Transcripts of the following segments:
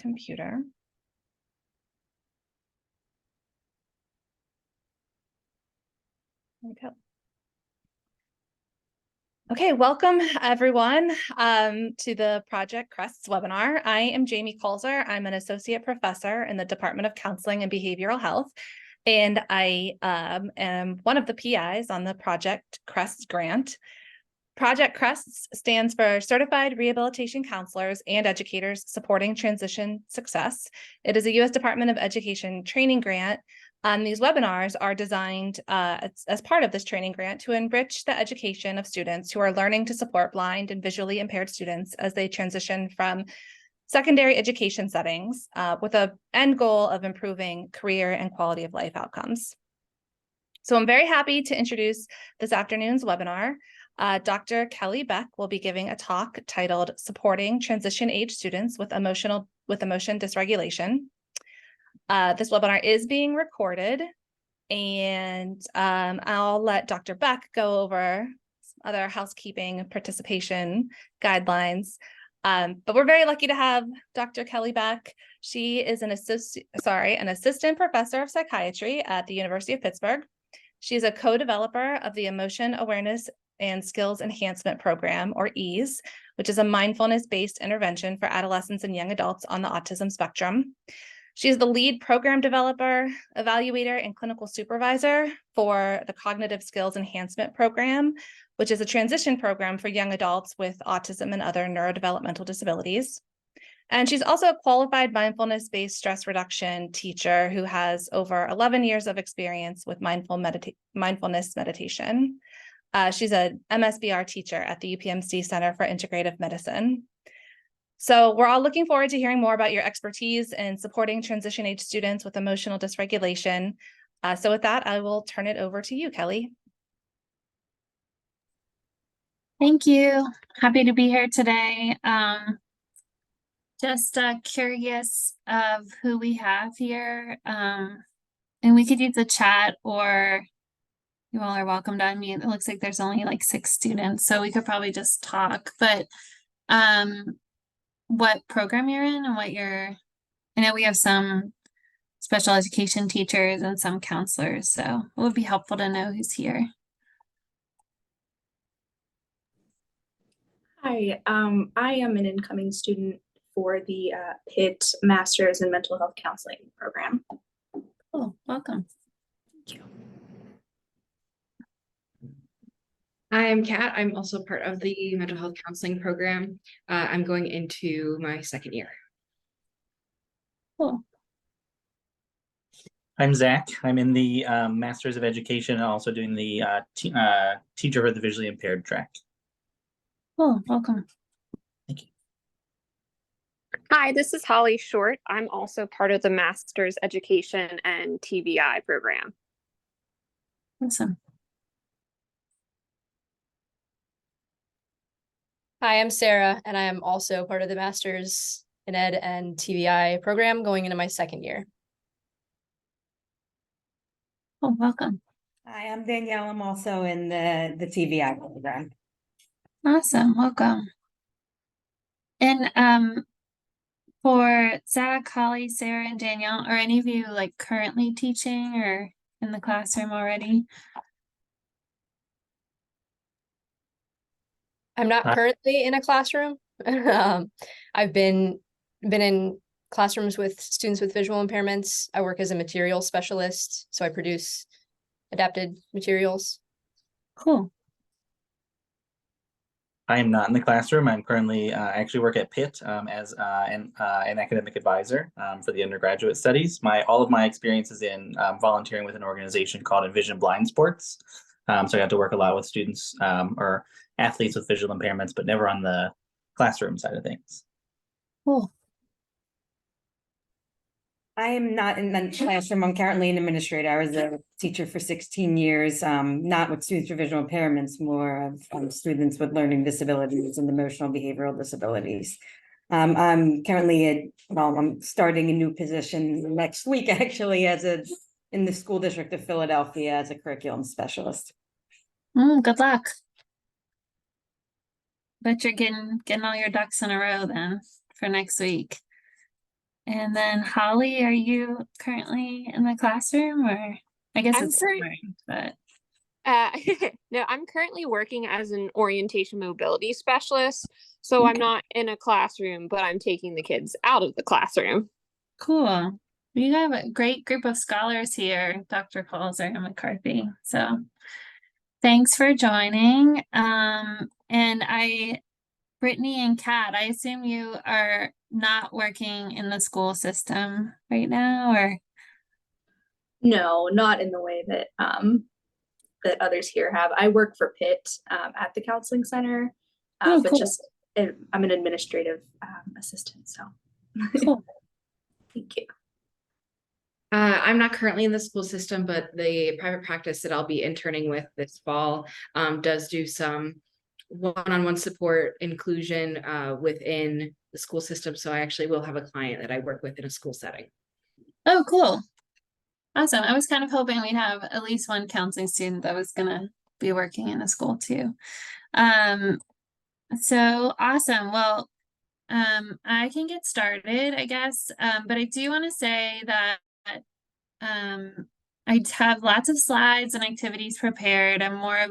computer. There we go. Okay, welcome everyone to the Project Crests webinar. I am Jamie Colzer. I'm an associate professor in the Department of Counseling and Behavioral Health, and I am one of the PIs on the Project Crests grant. Project Crests stands for Certified Rehabilitation Counselors and Educators Supporting Transition Success. It is a U.S. Department of Education training grant. These webinars are designed as part of this training grant to enrich the education of students who are learning to support blind and visually impaired students as they transition from secondary education settings with an end goal of improving career and quality of life outcomes. So I'm very happy to introduce this afternoon's webinar. Dr. Kelly Beck will be giving a talk titled Supporting Transition Age Students with Emotion Dysregulation. This webinar is being recorded, and I'll let Dr. Beck go over some other housekeeping participation guidelines. But we're very lucky to have Dr. Kelly Beck. She is an assistant professor of psychiatry at the University of Pittsburgh. She's a co-developer of the Emotion Awareness and Skills Enhancement Program, or EASE, which is a mindfulness-based intervention for adolescents and young adults on the autism spectrum. She's the lead program developer, evaluator, and clinical supervisor for the Cognitive Skills Enhancement Program, which is a transition program for young adults with autism and other neurodevelopmental disabilities. And she's also a qualified mindfulness-based stress reduction teacher who has over 11 years of experience with mindfulness meditation. She's an MSBR teacher at the UPMC Center for Integrative Medicine. So we're all looking forward to hearing more about your expertise in supporting transition age students with emotional dysregulation. So with that, I will turn it over to you, Kelly. Thank you. Happy to be here today. Just curious of who we have here. And we could use the chat, or you all are welcome to unmute. It looks like there's only like 6 students, so we could probably just talk. But what program you're in and I know we have some special education teachers and some counselors, so it would be helpful to know who's here. Hi, I am an incoming student for the Pitt Masters in Mental Health Counseling program. Cool, welcome. Thank you. I'm Kat. I'm also part of the mental health counseling program. I'm going into my second year. Cool. I'm Zach. I'm in the Masters of Education and also doing the teacher for the visually impaired track. Cool, welcome. Thank you. Hi, this is Holly Short. I'm also part of the Masters Education and TVI program. Awesome. Hi, I'm Sarah, and I am also part of the Masters in Ed and TVI program going into my second year. Oh, welcome. Hi, I'm Danielle. I'm also in the TVI program. Awesome, welcome. And for Zach, Holly, Sarah, and Danielle, are any of you like currently teaching or in the classroom already? I'm not currently in a classroom. I've been in classrooms with students with visual impairments. I work as a materials specialist, so I produce adapted materials. Cool. I am not in the classroom. I'm currently I actually work at Pitt as an academic advisor for the undergraduate studies. All of my experience is in volunteering with an organization called Envision Blind Sports. So I got to work a lot with students or athletes with visual impairments, but never on the classroom side of things. Cool. I am not in the classroom. I'm currently an administrator. I was a teacher for 16 years, not with students with visual impairments, more of students with disabilities and emotional behavioral disabilities. I'm currently I'm starting a new position next week, actually, in the school district of Philadelphia as a curriculum specialist. Good luck. Bet you're getting all your ducks in a row then for next week. And then Holly, are you currently in the classroom, or I guess I'm it's current- summer, but Uh, no, I'm currently working as an orientation mobility specialist. So I'm Okay. not in a classroom, but I'm taking the kids out of the classroom. cool. You have a great group of scholars here, Dr. Colzer and McCarthy. So thanks for joining. Brittany and Kat, I assume you are not working in the school system right now, or? No, not in the way that that others here have. I work for Pitt at the counseling center, Oh, but cool. just I'm an administrative assistant. So Cool. thank you. I'm not currently in the school system, but the private practice that I'll be interning with this fall does do some one-on-one support inclusion within the school system. So I actually will have a client that I work with in a school setting. Oh, cool. Awesome. I was kind of hoping we'd have at least one counseling student that was gonna be working in a school too. So awesome. Well, I can get started, I guess. But I do want to say that I have lots of slides and activities prepared. I'm more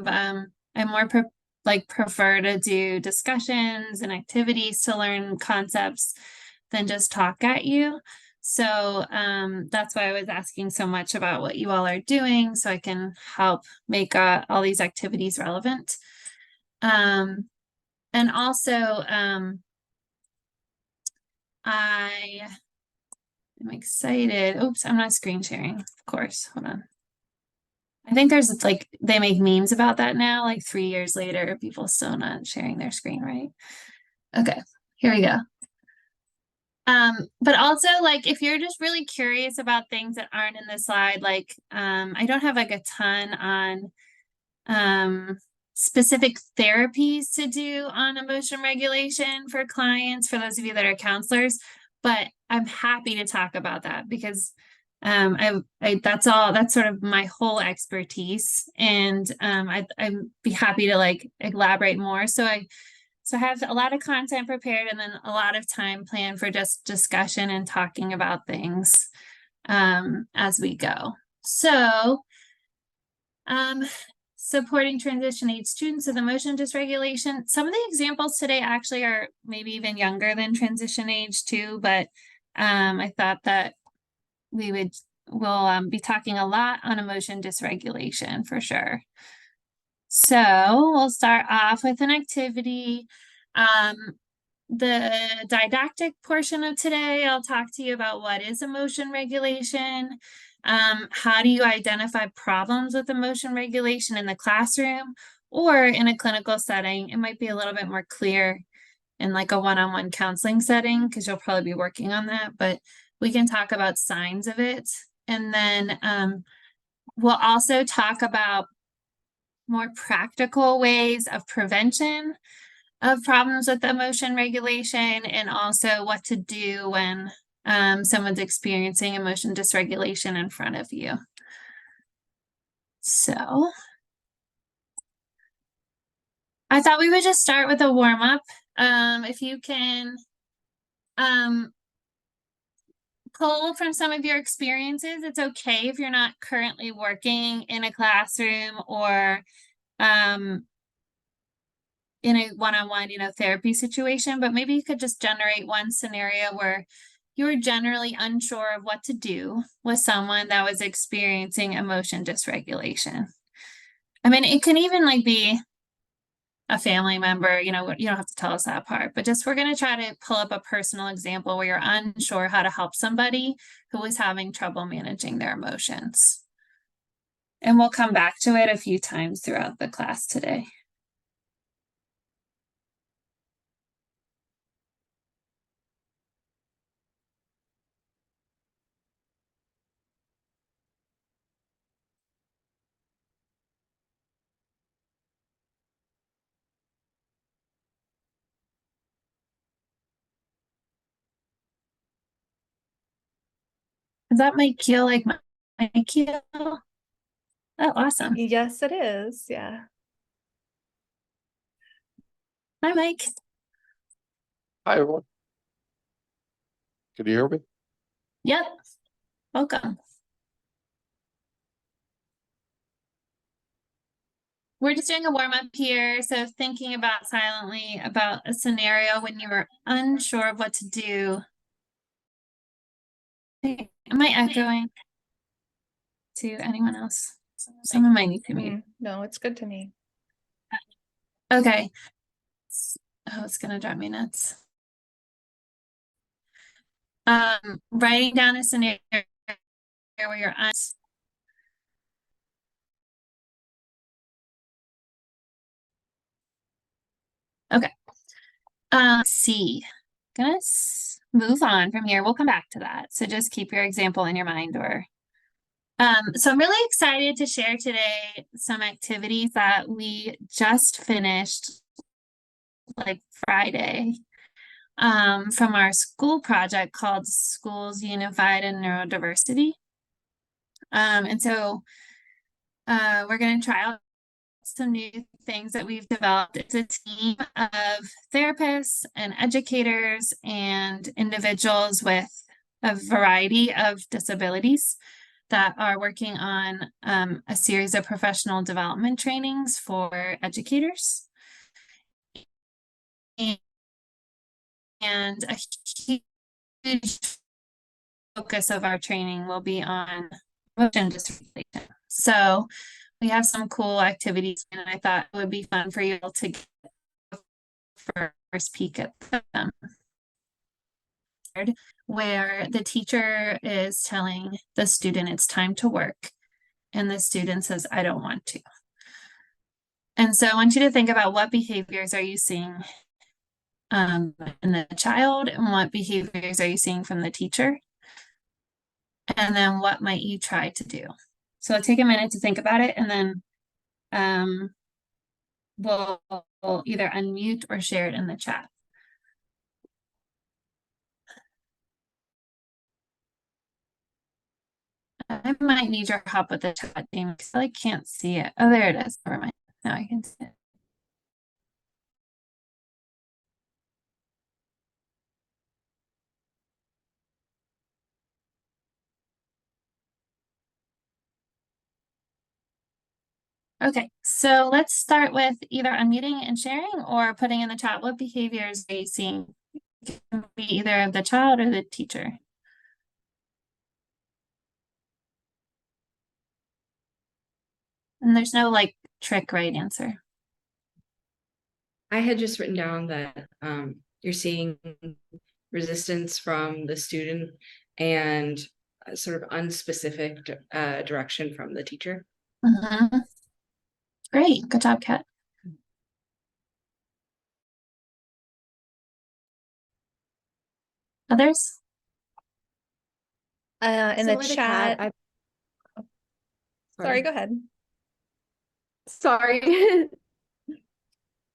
prefer to do discussions and activities to learn concepts than just talk at you. So that's why I was asking so much about what you all are doing, so I can help make all these activities relevant. And also I'm excited. Oops, I'm not screen sharing, of course. Hold on. I think there's like, they make memes about that now, like 3 years later, people still not sharing their screen, right? Okay, here we go. But also, like, if you're just really curious about things that aren't in the slide, like I don't have like a ton on specific therapies to do on emotion regulation for clients, for those of you that are counselors, but I'm happy to talk about that because that's sort of my whole expertise, and I'd be happy to like elaborate more. So I have a lot of content prepared and then a lot of time planned for just discussion and talking about things as we go. So supporting transition age students with emotion dysregulation. Some of the examples today actually are maybe even younger than transition age too, but I thought that we'll be talking a lot on emotion dysregulation for sure. So we'll start off with an activity. The didactic portion of today, I'll talk to you about what is emotion regulation. How do you identify problems with emotion regulation in the classroom or in a clinical setting? It might be a little bit more clear in like a one-on-one counseling setting because you'll probably be working on that, but we can talk about signs of it. And then we'll also talk about more practical ways of prevention of problems with emotion regulation, and also what to do when someone's experiencing emotion dysregulation in front of you. So I thought we would just start with a warm-up. If you can pull from some of your experiences, it's okay if you're not currently working in a classroom or in a one-on-one, therapy situation, but maybe you could just generate one scenario where you were generally unsure of what to do with someone that was experiencing emotion dysregulation. I mean, it can even like be a family member, you don't have to tell us that part, but just we're going to try to pull up a personal example where you're unsure how to help somebody who is having trouble managing their emotions. And we'll come back to it a few times throughout the class today. Is that my cue? Like my cue? Oh, awesome. Yes, it is. Yeah. Hi, Mike. Hi, everyone. Can you hear me? Yep. Welcome. We're just doing a warm up here. So thinking about silently about a scenario when you were unsure of what to do. Am I echoing to anyone else? Someone might need to mute. No, it's good to me. Okay. Oh, it's gonna drive me nuts. Writing down a scenario where you're okay. C. Gonna move on from here. We'll come back to that. So just keep your example in your mind or so I'm really excited to share today some activities that we just finished like Friday from our school project called Schools Unified in Neurodiversity. And so we're going to try out some new things that we've developed. It's a team of therapists and educators and individuals with a variety of disabilities that are working on a series of professional development trainings for educators. And a huge focus of our training will be on emotion dysregulation. So we have some cool activities, and I thought it would be fun for you all to get first peek at them. Where the teacher is telling the student it's time to work, and the student says, I don't want to. And so I want you to think about what behaviors are you seeing in the child, and what behaviors are you seeing from the teacher? And then what might you try to do? So take a minute to think about it, and then we'll either unmute or share it in the chat. I might need your help with the chat, Jamie, because I can't see it. Oh, there it is. Never mind. Now I can see it. Okay, so let's start with either unmuting and sharing or putting in the chat. What behaviors are you seeing? It can be either of the child or the teacher. And there's no like trick right answer. I had just written down that you're seeing resistance from the student and a sort of unspecific direction from the teacher. Mhm. Great, good job, Kat. Others? In the chat. Sorry, go ahead. Sorry.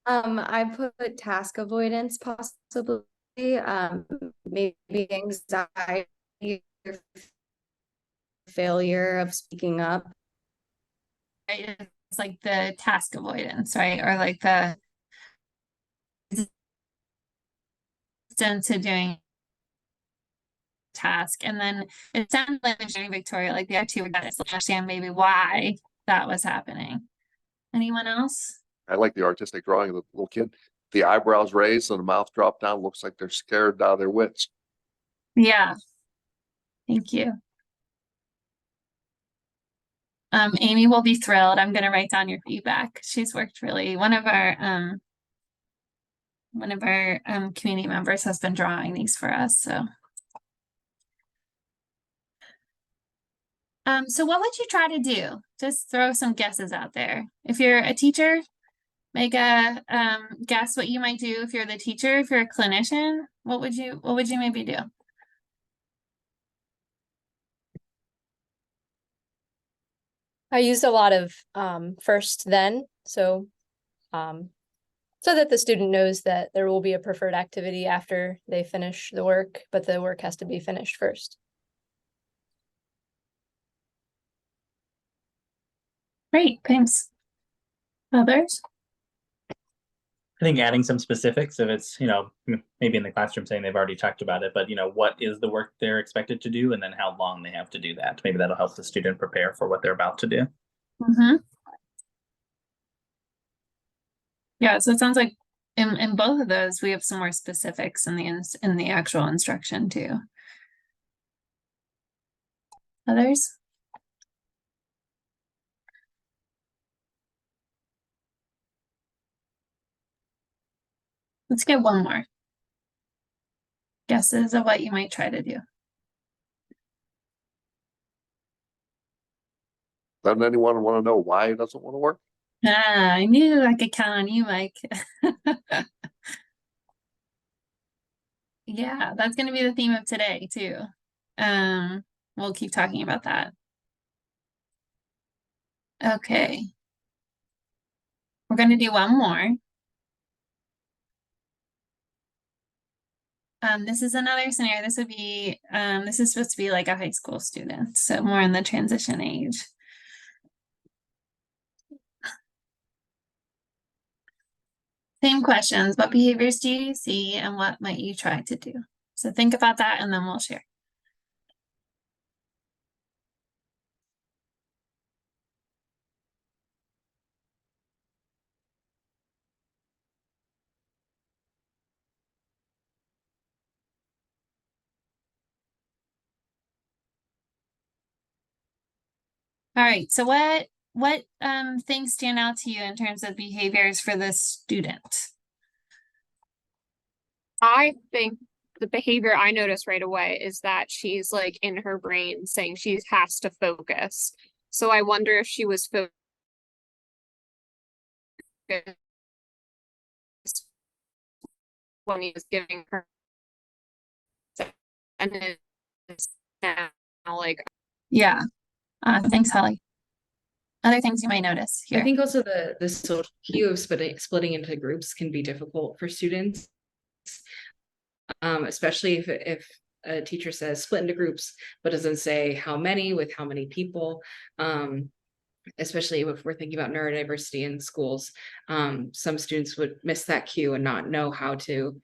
I put task avoidance possibly, maybe anxiety or failure of speaking up. Right, it's like the task avoidance, right? Or like the resistance to doing task. And then it sounds like they're sharing Victoria, like the activity got to understand maybe why that was happening. Anyone else? I like the artistic drawing of the little kid. The eyebrows raised and the mouth dropped down. Looks like they're scared out of their wits. Yeah. Thank you. Amy will be thrilled. I'm going to write down your feedback. She's worked really, one of our community members has been drawing these for us. So what would you try to do? Just throw some guesses out there. If you're a teacher, make a guess what you might do if you're the teacher. If you're a clinician, what would you maybe do? I used a lot of first then, so that the student knows that there will be a preferred activity after they finish the work, but the work has to be finished first. Great, thanks. Others? I think adding some specifics, if it's, maybe in the classroom saying they've already talked about it, but what is the work they're expected to do and then how long they have to do that. Maybe that'll help the student prepare for what they're about to do. Mm-hmm. Yeah, so it sounds like in both of those, we have some more specifics in the actual instruction too. Others? Let's get one more. Guesses of what you might try to do. Doesn't anyone want to know why it doesn't want to work? Ah, I knew I could count on you, Mike. Yeah, that's going to be the theme of today too. We'll keep talking about that. Okay. We're going to do one more. This is another scenario. This would be, this is supposed to be like a high school student, so more in the transition age. Same questions. What behaviors do you see and what might you try to do? So think about that and then we'll share. All right, so what things stand out to you in terms of behaviors for this student? I think the behavior I noticed right away is that she's like in her brain saying she has to focus. So I wonder if she was focused when he was giving her, and it's now like, Yeah. Thanks, Holly. Other things you might notice I here. think also the social cue of splitting into groups can be difficult for students. Especially if a teacher says split into groups, but doesn't say how many with how many people. Especially if we're thinking about neurodiversity in schools, some students would miss that cue and not know how to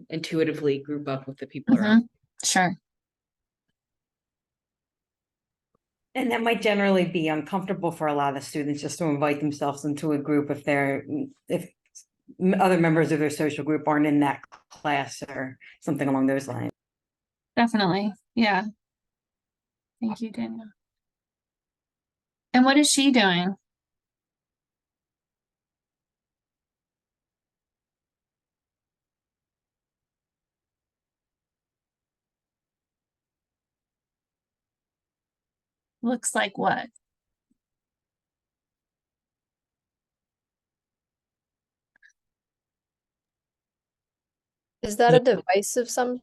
intuitively group up with the people around. Sure. And that might generally be uncomfortable for a lot of students just to invite themselves into a group if other members of their social group aren't in that class or something along those lines. Definitely. Yeah. Thank you, Daniel. And what is she doing? Looks like what? Is that a device of some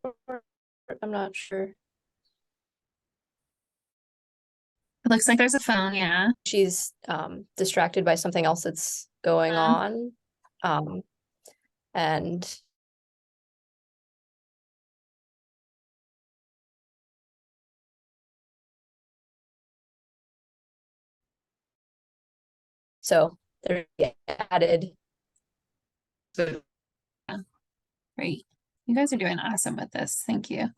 sort? I'm not sure. It looks like there's a phone, yeah. She's distracted by something else that's going on. And so they're added. So Great. You guys are doing awesome with this. Thank you. It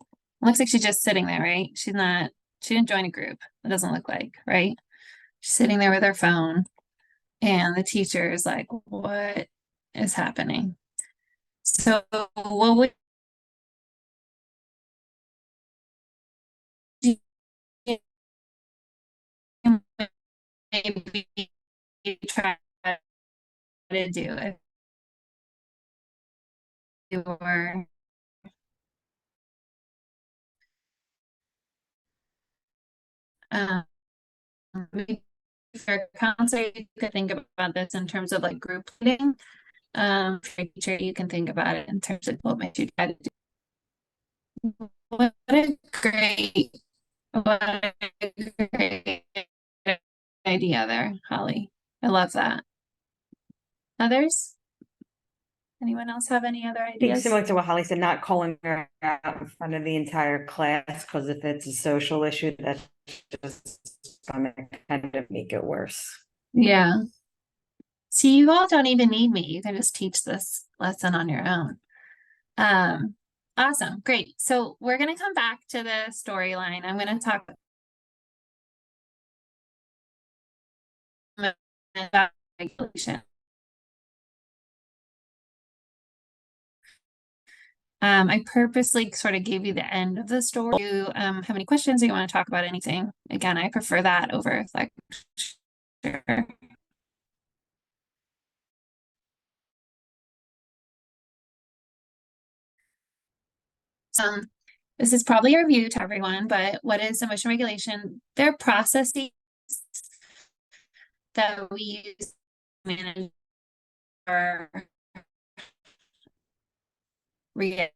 looks like she's just sitting there, right? She didn't join a group. It doesn't look like, right? She's sitting there with her phone and the teacher is like, what is happening? So what would you maybe try to do if you were for a counselor, you could think about this in terms of like group leading. For a teacher, you can think about it in terms of what might you try to do. What a great idea there, Holly. I love that. Others? Anyone else have any other I think ideas? similar to what Holly said, not calling her out in front of the entire class, because if it's a social issue, that's just gonna kind of make it worse. Yeah. See, you all don't even need me. You can just teach this lesson on your own. Awesome, great. So we're gonna come back to the storyline. I'm gonna talk about regulation. I purposely sort of gave you the end of the story. Do you have any questions or you want to talk about anything? Again, I prefer that over lecture. This is probably a review to everyone, but what is emotion regulation? They're processes that we use to manage our reactions,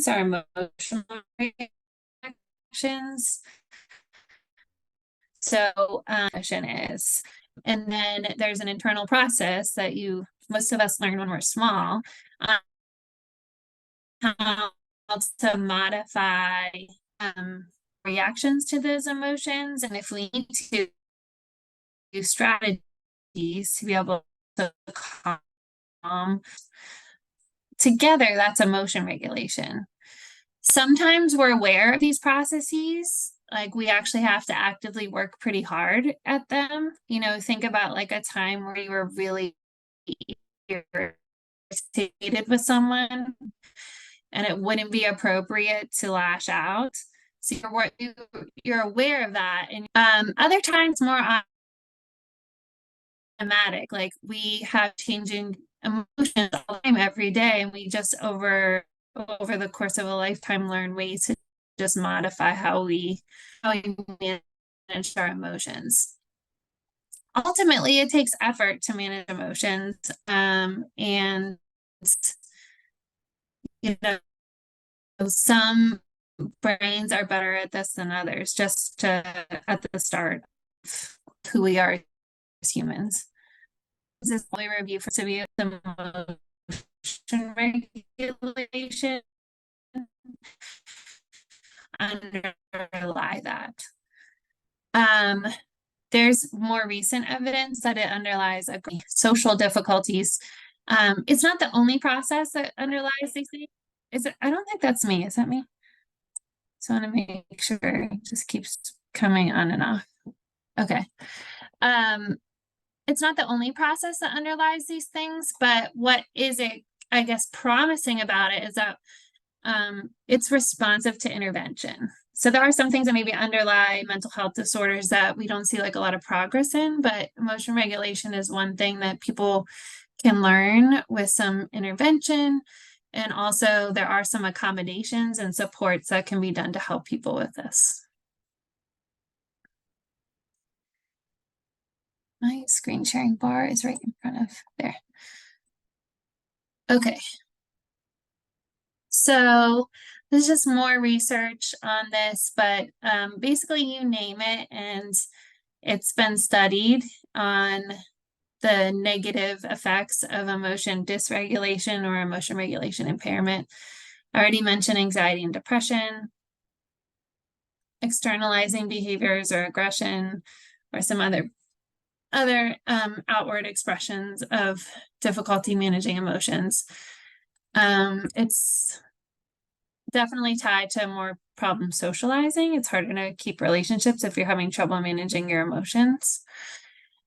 our emotional reactions. So, emotion is, and then there's an internal process that most of us learn when we're small, how to modify reactions to those emotions, and if we need to use strategies to be able to calm together, that's emotion regulation. Sometimes we're aware of these processes, like we actually have to actively work pretty hard at them. You know, think about like a time where you were really irritated with someone and it wouldn't be appropriate to lash out. So you're aware of that. And other times more automatic, like we have changing emotions all the time every day, and we just over the course of a lifetime learn ways to just modify how we manage our emotions. Ultimately, it takes effort to manage emotions, and you know, some brains are better at this than others, just at the start of who we are as humans. This is a review for severe emotion regulation. Underlie that. There's more recent evidence that it underlies social difficulties. It's not the only process that underlies these things. Is it? I don't think that's me. Is that me? So I want to make sure it just keeps coming on and off. Okay. It's not the only process that underlies these things, but what is it, I guess, promising about it is that it's responsive to intervention. So there are some things that maybe underlie mental health disorders that we don't see like a lot of progress in, but emotion regulation is one thing that people can learn with some intervention. And also there are some accommodations and supports that can be done to help people with this. My screen sharing bar is right in front of there. Okay. So there's just more research on this, but basically you name it and it's been studied on the negative effects of emotion dysregulation or emotion regulation impairment. I already mentioned anxiety and depression, externalizing behaviors or aggression, or some other outward expressions of difficulty managing emotions. It's definitely tied to more problem socializing. It's harder to keep relationships if you're having trouble managing your emotions.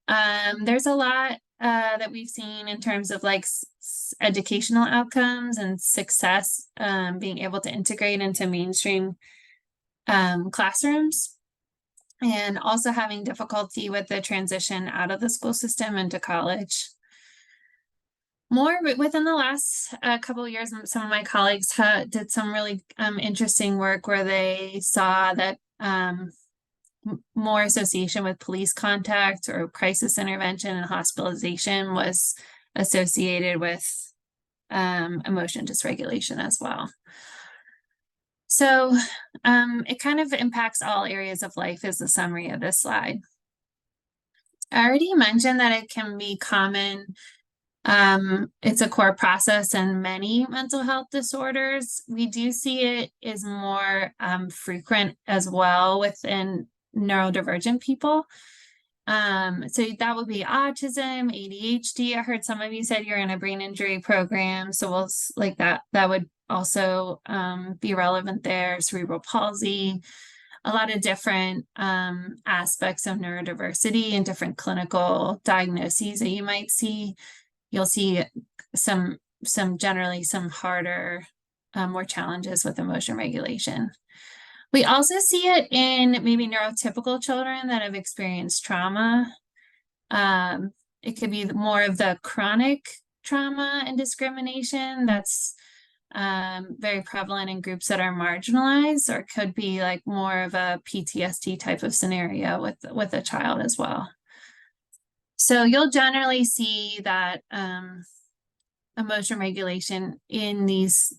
There's a lot that we've seen in terms of like educational outcomes and success, being able to integrate into mainstream classrooms, and also having difficulty with the transition out of the school system into college. More within the last couple of years, some of my colleagues did some really interesting work where they saw that more association with police contact or crisis intervention and hospitalization was associated with emotion dysregulation as well. So it kind of impacts all areas of life is the summary of this slide. I already mentioned that it can be common. It's a core process in many mental health disorders. We do see it is more frequent as well within neurodivergent people. So that would be autism, ADHD. I heard some of you said you're in a brain injury program, so we'll like that would also be relevant there. Cerebral palsy, a lot of different aspects of neurodiversity and different clinical diagnoses that you might see. You'll see some generally some harder, more challenges with emotion regulation. We also see it in maybe neurotypical children that have experienced trauma. It could be more of the chronic trauma and discrimination that's very prevalent in groups that are marginalized, or could be like more of a PTSD type of scenario with a child as well. So you'll generally see that emotion regulation in these,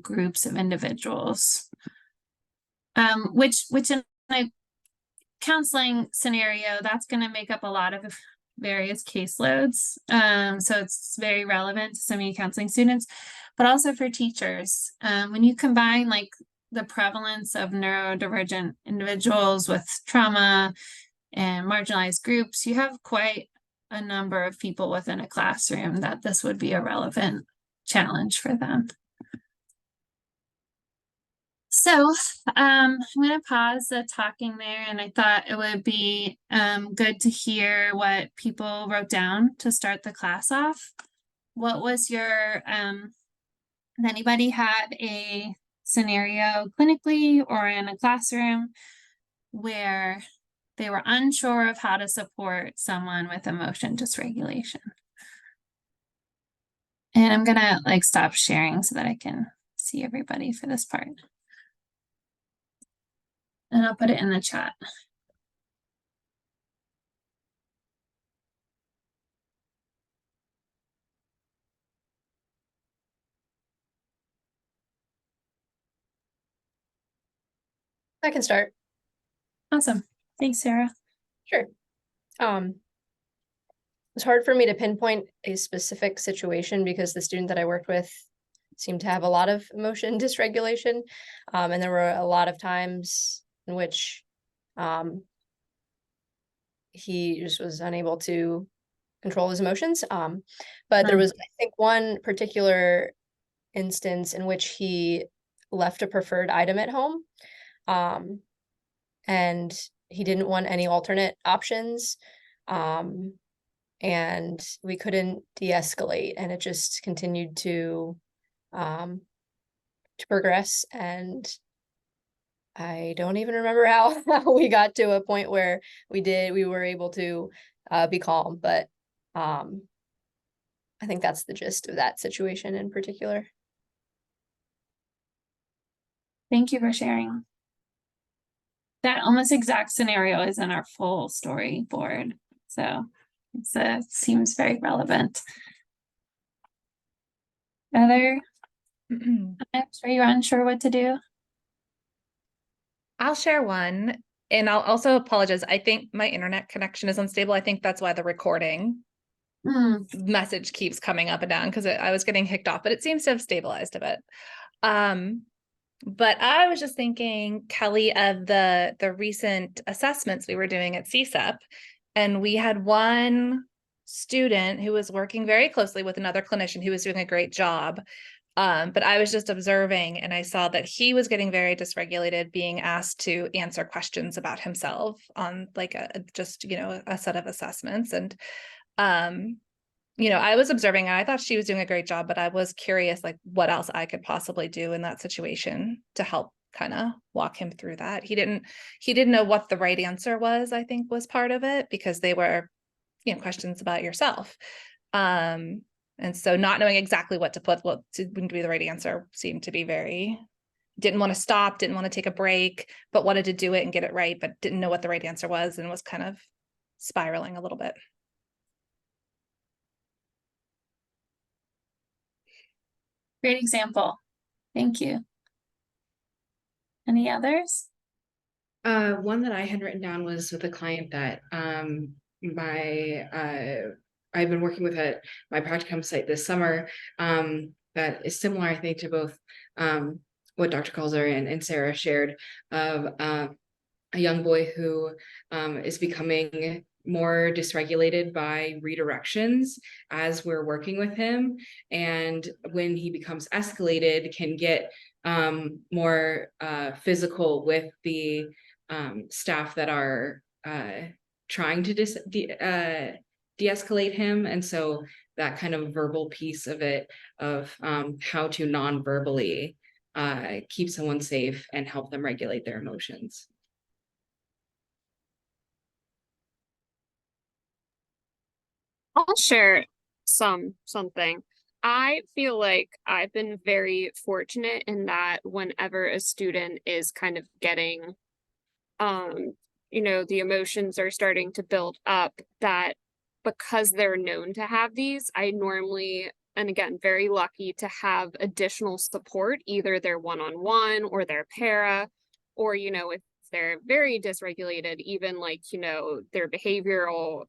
groups of individuals. Which in a counseling scenario, that's going to make up a lot of various caseloads. So it's very relevant to so many counseling students, but also for teachers. When you combine like the prevalence of neurodivergent individuals with trauma and marginalized groups, you have quite a number of people within a classroom that this would be a relevant challenge for them. So I'm going to pause the talking there, and I thought it would be good to hear what people wrote down to start the class off. What was your, anybody had a scenario clinically or in a classroom where they were unsure of how to support someone with emotion dysregulation? And I'm going to like stop sharing so that I can see everybody for this part. And I'll put it in the chat. I can start. Awesome. Thanks, Sarah. Sure. It's hard for me to pinpoint a specific situation because the student that I worked with seemed to have a lot of emotion dysregulation. And there were a lot of times in which he just was unable to control his emotions. But there was, I think, one particular instance in which he left a preferred item at home. And he didn't want any alternate options. And we couldn't de-escalate, and it just continued to progress. And I don't even remember how we got to a point where we were able to be calm, but I think that's the gist of that situation in particular. Thank you for sharing. That almost exact scenario is in our full storyboard, so it seems very relevant. Other times where you're unsure what to do? I'll share one, and I'll also apologize. I think my internet connection is unstable. I think that's why the recording message keeps coming up and down, because I was getting kicked off, but it seems to have stabilized a bit. But I was just thinking, Kelly, of the recent assessments we were doing at CSEP, and we had one student who was working very closely with another clinician who was doing a great job. But I was just observing, and I saw that he was getting very dysregulated, being asked to answer questions about himself on like a set of assessments. And I was observing, and I thought she was doing a great job, but I was curious, like, what else I could possibly do in that situation to help kind of walk him through that. He didn't know what the right answer was, I think was part of it, because they were, questions about yourself. And so not knowing exactly what to put, what wouldn't be the right answer, seemed to be didn't want to stop, didn't want to take a break, but wanted to do it and get it right, but didn't know what the right answer was, and was kind of spiraling a little bit. Great example. Thank you. Any others? One that I had written down was with a client that I've been working with at my practicum site this summer, that is similar, I think, to both what Dr. Kalzer and Sarah shared, of a young boy who is becoming more dysregulated by redirections as we're working with him. And when he becomes escalated, can get more physical with the staff that are trying to de-escalate him. And so that kind of verbal piece of it, of how to non-verbally keep someone safe and help them regulate their emotions. I'll share something. I feel like I've been very fortunate in that whenever a student is kind of getting, the emotions are starting to build up, that because they're known to have these, I normally, and again, very lucky to have additional support, either their one-on-one or their para, or, if they're very dysregulated, even like, their behavioral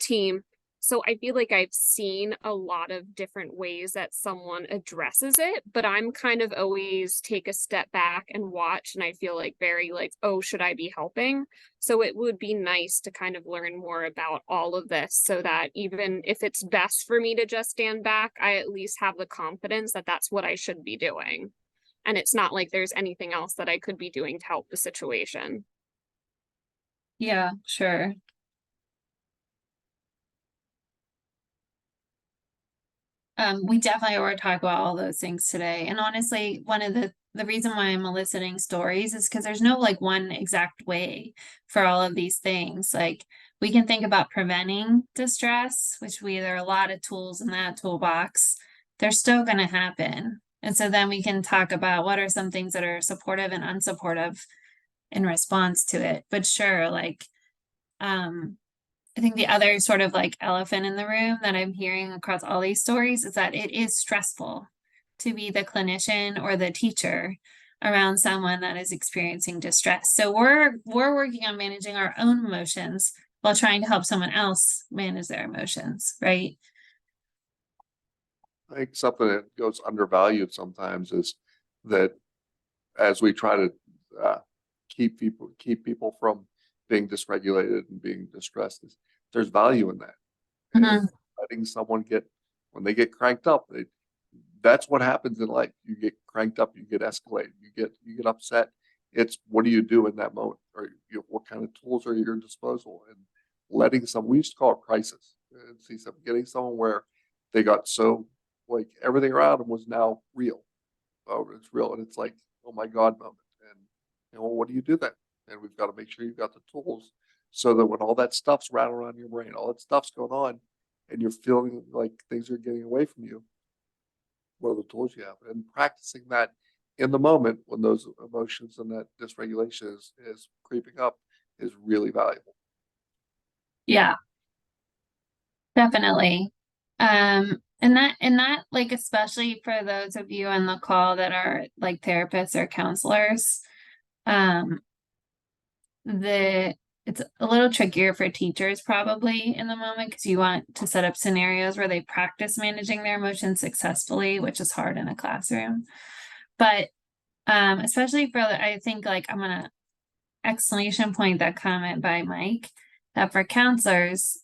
team. So I feel like I've seen a lot of different ways that someone addresses it, but I'm kind of always take a step back and watch, and I feel like very like, oh, should I be helping? So it would be nice to kind of learn more about all of this, so that even if it's best for me to just stand back, I at least have the confidence that that's what I should be doing. And it's not like there's anything else that I could be doing to help the situation. Yeah, sure. We definitely were talking about all those things today. And honestly, one of the reason why I'm eliciting stories is because there's no like one exact way for all of these things. Like we can think about preventing distress, which there are a lot of tools in that toolbox. They're still going to happen. And so then we can talk about what are some things that are supportive and unsupportive in response to it. But sure, like, I think the other sort of like elephant in the room that I'm hearing across all these stories is that it is stressful to be the clinician or the teacher around someone that is experiencing distress. So we're working on managing our own emotions while trying to help someone else manage their emotions, right? I think something that goes undervalued sometimes is that as we try to keep people from being dysregulated and being distressed, there's value in that. And letting someone when they get cranked up, that's what happens in life. You get cranked up, you get escalated, you get upset. It's what do you do in that moment, or what kind of tools are at your disposal? And letting we used to call it crisis, and see getting someone where they got so like everything around them was now real. Oh, it's real, and it's like, oh my God moment. And what do you do then? And we've got to make sure you've got the tools so that when all that stuff's rattling around your brain, all that stuff's going on, and you're feeling like things are getting away from you, what are the tools you have? And practicing that in the moment when those emotions and that dysregulation is creeping up is really valuable. Yeah, definitely. And that like, especially for those of you on the call that are like therapists or counselors, it's a little trickier for teachers probably in the moment, because you want to set up scenarios where they practice managing their emotions successfully, which is hard in a classroom. But especially for I think like I'm gonna exclamation point that comment by Mike, that for counselors,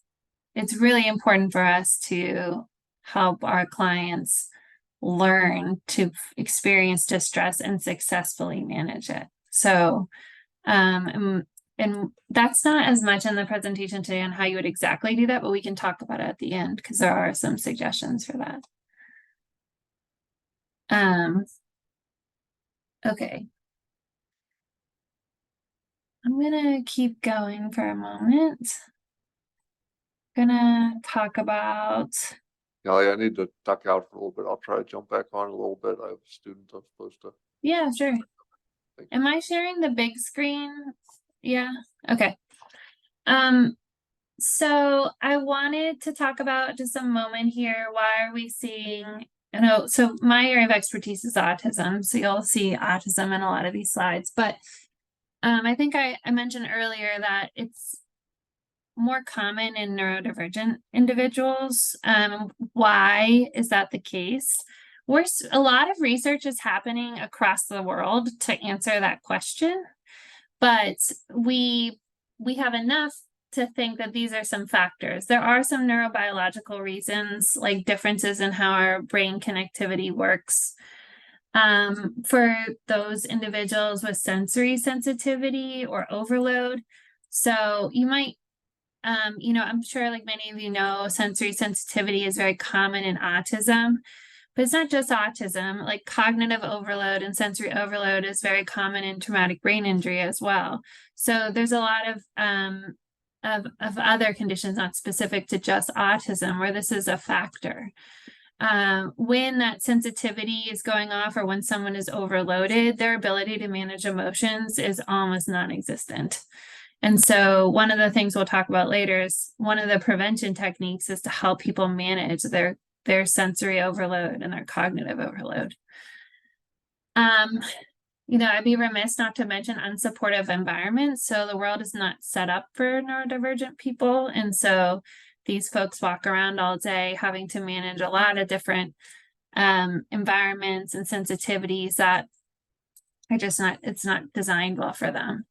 it's really important for us to help our clients learn to experience distress and successfully manage it. So and that's not as much in the presentation today on how you would exactly do that, but we can talk about it at the end because there are some suggestions for that. Okay. I'm gonna keep going for a moment. Gonna talk about. Kelly, I need to duck out for a little bit. I'll try to jump back on a little bit. I have a student I'm supposed to. Yeah, sure. Am I sharing the big screen? Yeah, okay. So I wanted to talk about just a moment here. Why are we seeing, so my area of expertise is autism. So you'll see autism in a lot of these slides, but I think I mentioned earlier that it's more common in neurodivergent individuals. Why is that the case? A lot of research is happening across the world to answer that question, but we have enough to think that these are some factors. There are some neurobiological reasons, like differences in how our brain connectivity works. For those individuals with sensory sensitivity or overload. So you might, I'm sure like many of you know, sensory sensitivity is very common in autism, but it's not just autism. Like cognitive overload and sensory overload is very common in traumatic brain injury as well. So there's a lot of other conditions not specific to just autism where this is a factor. When that sensitivity is going off or when someone is overloaded, their ability to manage emotions is almost non-existent. And so one of the things we'll talk about later is one of the prevention techniques is to help people manage their sensory overload and their cognitive overload. I'd be remiss not to mention unsupportive environments. So the world is not set up for neurodivergent people. And so these folks walk around all day having to manage a lot of different environments and sensitivities that are just it's not designed well for them.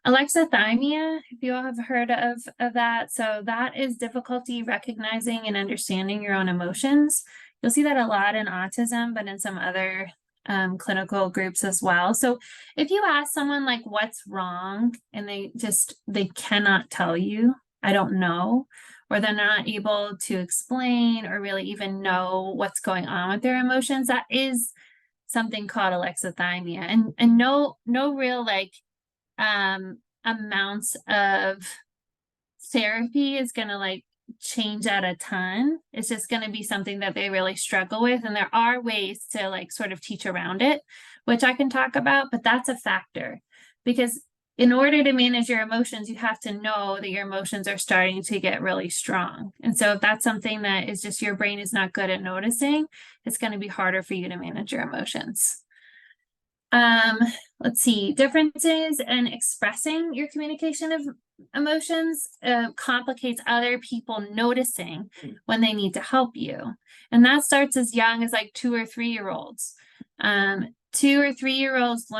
Alexithymia, if you all have heard of that. So that is difficulty recognizing and understanding your own emotions. You'll see that a lot in autism, but in some other clinical groups as well. So if you ask someone like what's wrong and they cannot tell you, I don't know, or they're not able to explain or really even know what's going on with their emotions, that is something called alexithymia. And no real like amounts of therapy is going to like change that a ton. It's just going to be something that they really struggle with. And there are ways to like sort of teach around it, which I can talk about, but that's a factor because in order to manage your emotions, you have to know that your emotions are starting to get really strong. And so if that's something that is just your brain is not good at noticing, it's going to be harder for you to manage your emotions. Let's see, differences in expressing your communication of emotions complicates other people noticing when they need to help you. And that starts as young as like 2 or 3 year olds. 2 or 3 year olds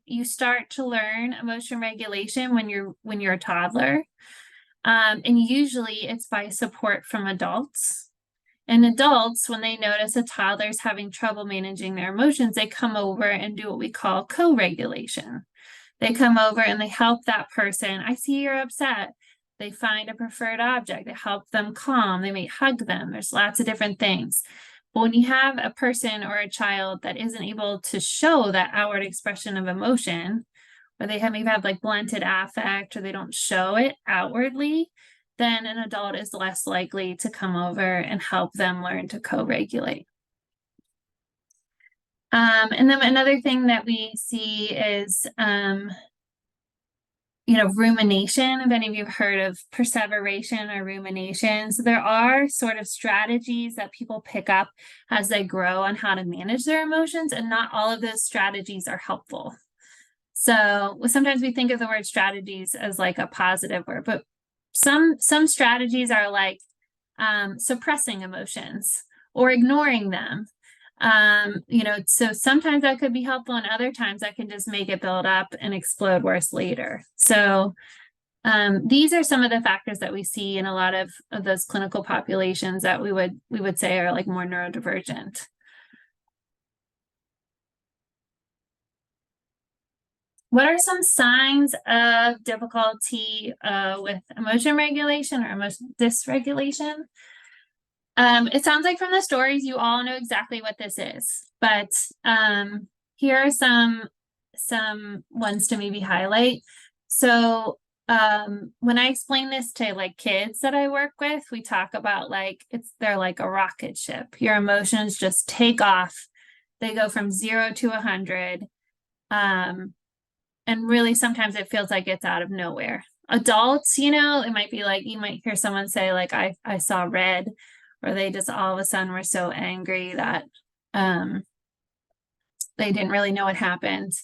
you start to learn emotion regulation when you're a toddler. And usually it's by support from adults. And adults, when they notice a toddler's having trouble managing their emotions, they come over and do what we call co-regulation. They come over and they help that person. I see you're upset. They find a preferred object. They help them calm. They may hug them. There's lots of different things. But when you have a person or a child that isn't able to show that outward expression of emotion, or they maybe have like blunted affect, or they don't show it outwardly, then an adult is less likely to come over and help them learn to co-regulate. And then another thing that we see is, rumination. If any of you have heard of perseveration or rumination. So there are sort of strategies that people pick up as they grow on how to manage their emotions, and not all of those strategies are helpful. So sometimes we think of the word strategies as like a positive word, but some strategies are like suppressing emotions or ignoring them. So sometimes that could be helpful, and other times that can just make it build up and explode worse later. So these are some of the factors that we see in a lot of those clinical populations that we would say are like more neurodivergent. What are some signs of difficulty with emotion regulation or emotion dysregulation? It sounds like from the stories, you all know exactly what this is, but here are some ones to maybe highlight. So when I explain this to like kids that I work with, we talk about like they're like a rocket ship. Your emotions just take off. They go from 0 to 100. And really, sometimes it feels like it's out of nowhere. Adults, it might be like, you might hear someone say like, I saw red, or they just all of a sudden were so angry that they didn't really know what happened.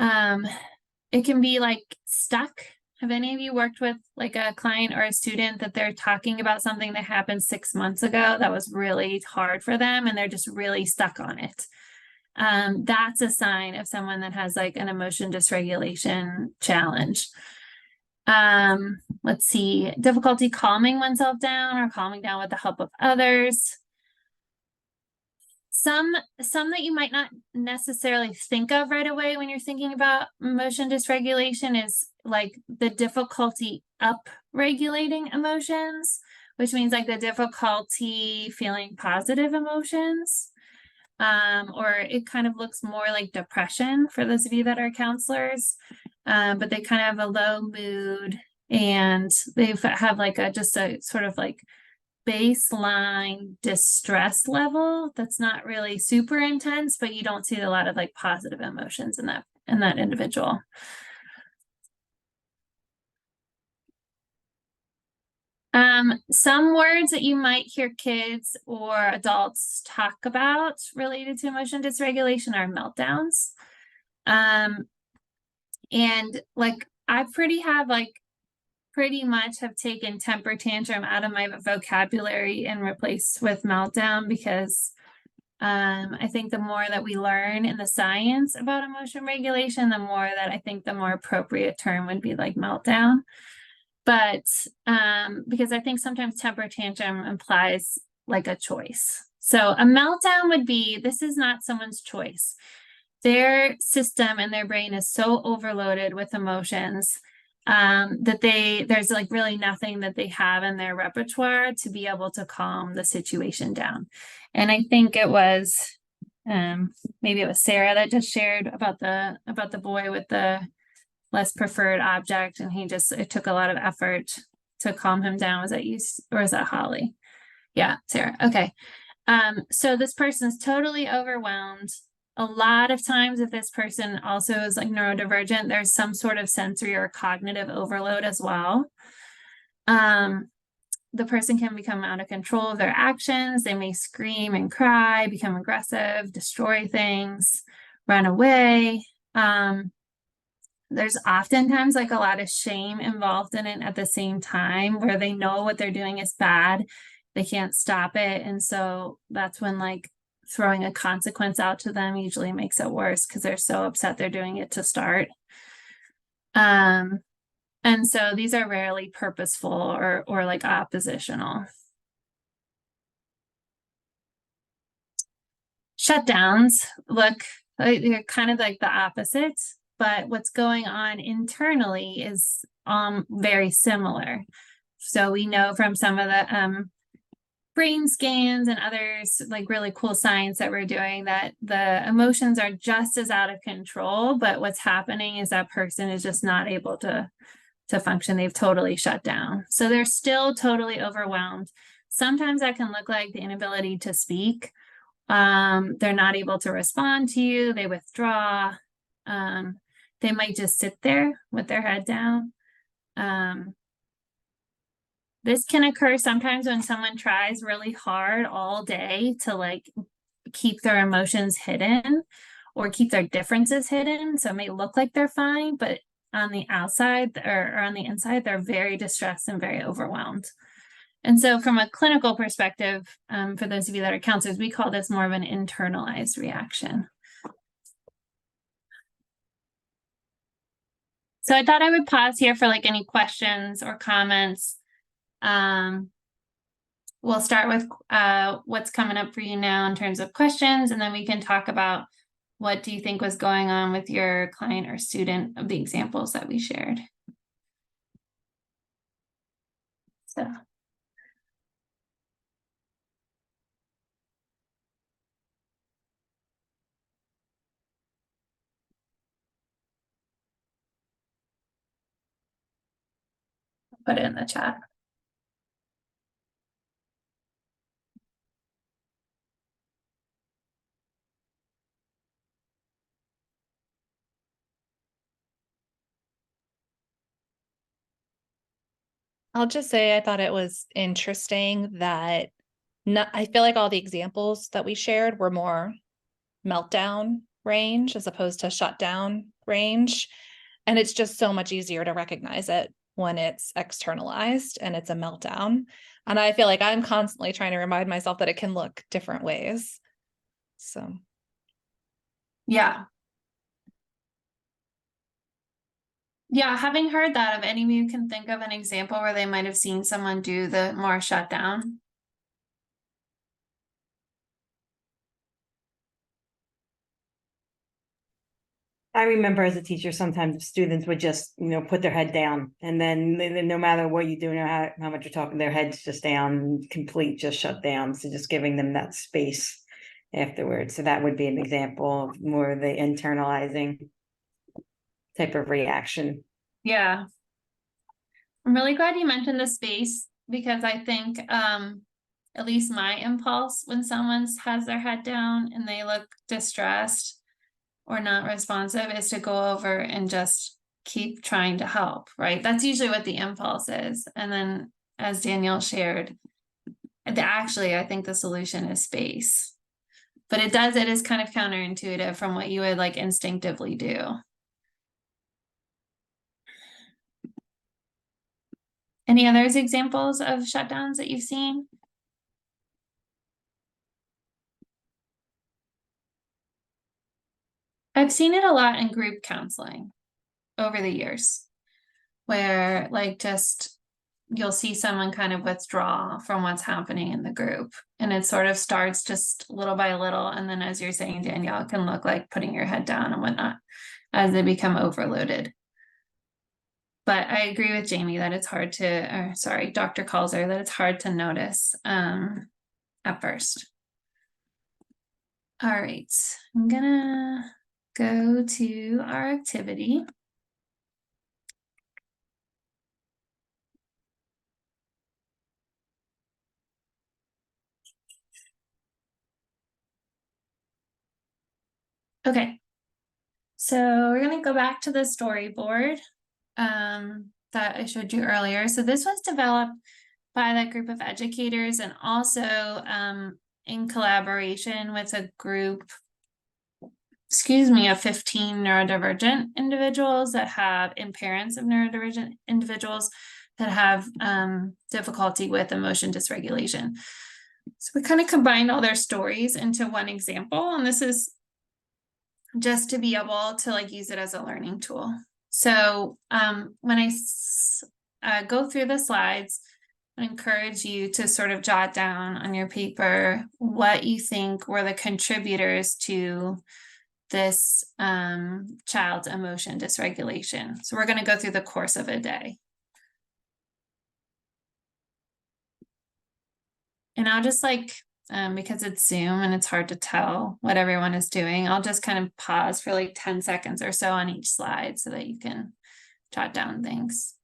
It can be like stuck. Have any of you worked with like a client or a student that they're talking about something that happened 6 months ago that was really hard for them, and they're just really stuck on it? that's a sign of someone that has like an emotion dysregulation challenge. Let's see, difficulty calming oneself down or calming down with the help of others. Some that you might not necessarily think of right away when you're thinking about emotion dysregulation is like the difficulty up regulating emotions, which means like the difficulty feeling positive emotions. Or it kind of looks more like depression for those of you that are counselors. But they kind of have a low mood and they have like just a sort of like baseline distress level that's not really super intense, but you don't see a lot of like positive emotions in that individual. Some words that you might hear kids or adults talk about related to emotion dysregulation are meltdowns. And like I pretty much have taken temper tantrum out of my vocabulary and replaced with meltdown because I think the more that we learn in the science about emotion regulation, the more that I think the more appropriate term would be like meltdown. But because I think sometimes temper tantrum implies like a choice. So a meltdown would be, this is not someone's choice. Their system and their brain is so overloaded with emotions that there's like really nothing that they have in their repertoire to be able to calm the situation down. And I think it was maybe it was Sarah that just shared about the boy with the less preferred object, and it took a lot of effort to calm him down. Was that you or is that Holly? Yeah, Sarah. Okay. So this person's totally overwhelmed. A lot of times if this person also is like neurodivergent, there's some sort of sensory or cognitive overload as well. The person can become out of control of their actions. They may scream and cry, become aggressive, destroy things, run away. There's oftentimes like a lot of shame involved in it at the same time where they know what they're doing is bad. They can't stop it. And so that's when like throwing a consequence out to them usually makes it worse because they're so upset they're doing it to start. And so these are rarely purposeful or like oppositional. Shutdowns look they're kind of like the opposite, but what's going on internally is very similar. So we know from some of the brain scans and others like really cool science that we're doing that the emotions are just as out of control, but what's happening is that person is just not able to function. They've totally shut down. So they're still totally overwhelmed. Sometimes that can look like the inability to speak. They're not able to respond to you. They withdraw. They might just sit there with their head down. This can occur sometimes when someone tries really hard all day to like keep their emotions hidden or keep their differences hidden. So it may look like they're fine, but on the outside or on the inside, they're very distressed and very overwhelmed. And so from a clinical perspective, for those of you that are counselors, we call this more of an internalized reaction. So I thought I would pause here for like any questions or comments. We'll start with what's coming up for you now in terms of questions, and then we can talk about what do you think was going on with your client or student of the examples that we shared. So. Put it in the chat. I'll just say I thought it was interesting that I feel like all the examples that we shared were more meltdown range as opposed to shutdown range. And it's just so much easier to recognize it when it's externalized and it's a meltdown. And I feel like I'm constantly trying to remind myself that it can look different ways. So. Yeah. Yeah, having heard that, if any of you can think of an example where they might have seen someone do the more shutdown. I remember as a teacher, sometimes students would just, put their head down and then no matter what you do, how much you're talking, their head's just down, complete, just shut down. So just giving them that space afterwards. So that would be an example of more of the internalizing type of reaction. Yeah. I'm really glad you mentioned the space because I think at least my impulse when someone has their head down and they look distressed or not responsive is to go over and just keep trying to help, right? That's usually what the impulse is. And then as Danielle shared, actually I think the solution is space. But it is kind of counterintuitive from what you would like instinctively do. Any others examples of shutdowns that you've seen? I've seen it a lot in group counseling over the years, where like just you'll see someone kind of withdraw from what's happening in the group. And it sort of starts just little by little. And then as you're saying, Danielle, it can look like putting your head down and whatnot as they become overloaded. But I agree with Jamie that it's hard to, or sorry, Dr. Calzer, that it's hard to notice at first. All right, I'm gonna go to our activity. Okay, so we're gonna go back to the storyboard that I showed you earlier. So this was developed by that group of educators and also in collaboration with a group, of 15 neurodivergent individuals that have, and parents of neurodivergent individuals that have difficulty with emotion dysregulation. So we kind of combined all their stories into one example, and this is just to be able to like use it as a learning tool. So when I go through the slides, I encourage you to sort of jot down on your paper what you think were the contributors to this child's emotion dysregulation. So we're going to go through the course of a day. And I'll just like, because it's Zoom and it's hard to tell what everyone is doing, I'll just kind of pause for like 10 seconds or so on each slide so that you can jot down things.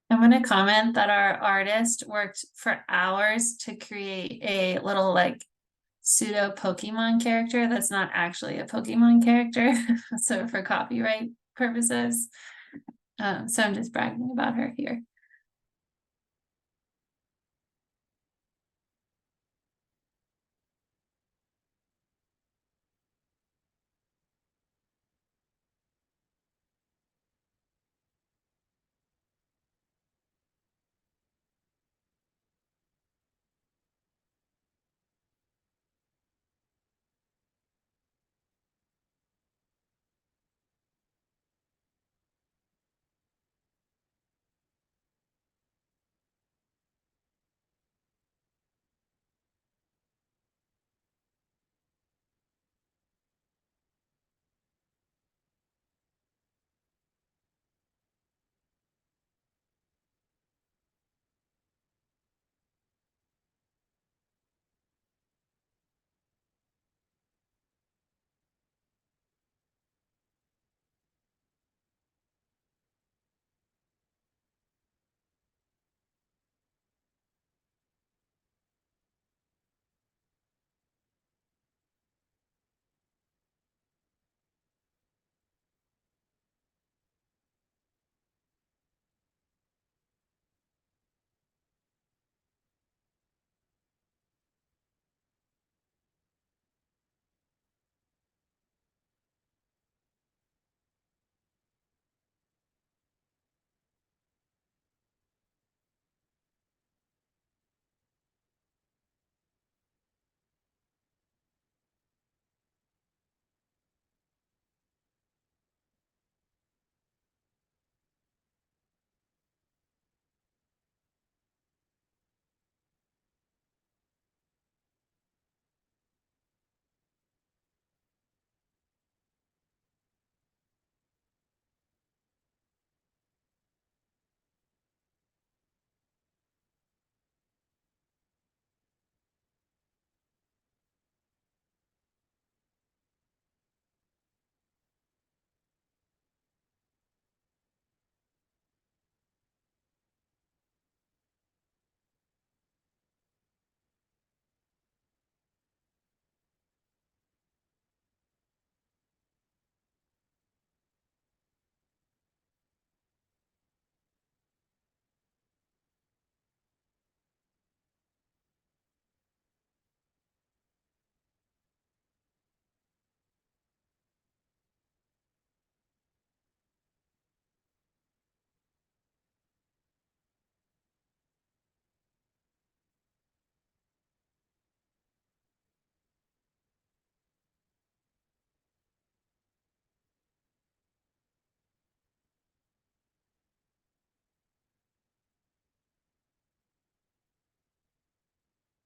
I'm going to comment that our artist worked for hours to create a little like pseudo Pokemon character that's not actually a Pokemon character. So for copyright purposes. So I'm just bragging about her here.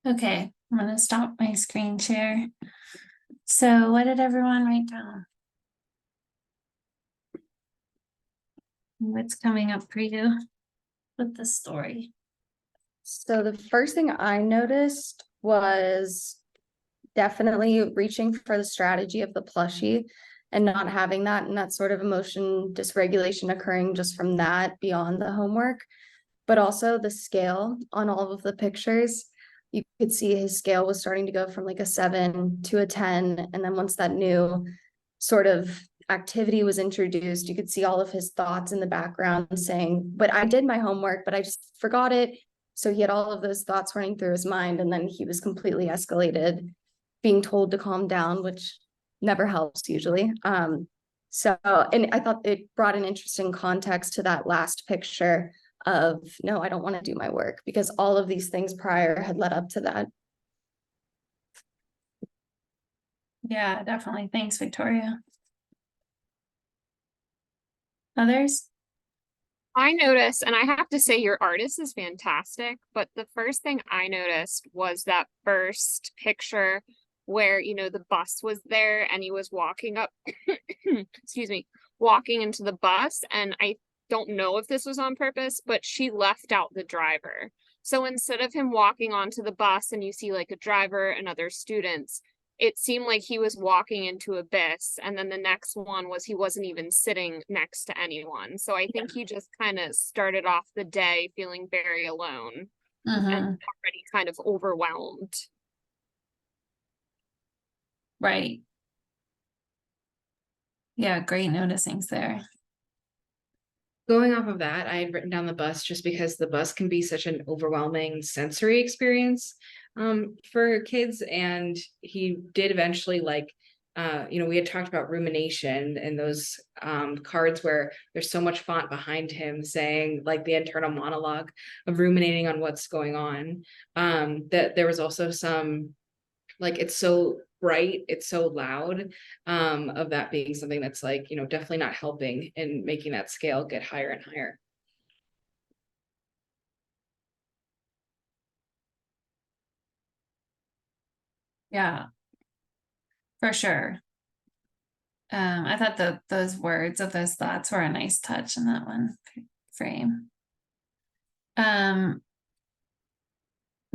Okay, I'm gonna stop my screen share. So what did everyone write down? What's coming up for you with the story? So the first thing I noticed was definitely reaching for the strategy of the plushie and not having that, and that sort of emotion dysregulation occurring just from that beyond the homework. But also the scale on all of the pictures, you could see his scale was starting to go from like a 7 to a 10. And then once that new sort of activity was introduced, you could see all of his thoughts in the background saying, but I did my homework, but I just forgot it. So he had all of those thoughts running through his mind, and then he was completely escalated, being told to calm down, which never helps usually. So, and I thought it brought an interesting context to that last picture of, no, I don't want to do my work, because all of these things prior had led up to that. Yeah, definitely. Thanks, Victoria. Others? I noticed, and I have to say your artist is fantastic, but the first thing I noticed was that first picture where, you know, the bus was there and he was walking up, excuse me, walking into the bus. And I don't know if this was on purpose, but she left out the driver. So instead of him walking onto the bus and you see like a driver and other students, it seemed like he was walking into abyss. And then the next one was he wasn't even sitting next to anyone. So I think he just kind of started off the day feeling very alone and already kind of overwhelmed. Right. Yeah, great noticings there. Going off of that, I had written down the bus just because the bus can be such an overwhelming sensory experience for kids. And he did eventually, like, you know, we had talked about rumination and those cards where there's so much font behind him saying like the internal monologue of ruminating on what's going on. That there was also some, like, it's so bright, it's so loud, of that being something that's like, you know, definitely not helping in making that scale get higher and higher. Yeah, for sure. I thought that those words of those thoughts were a nice touch in that one frame.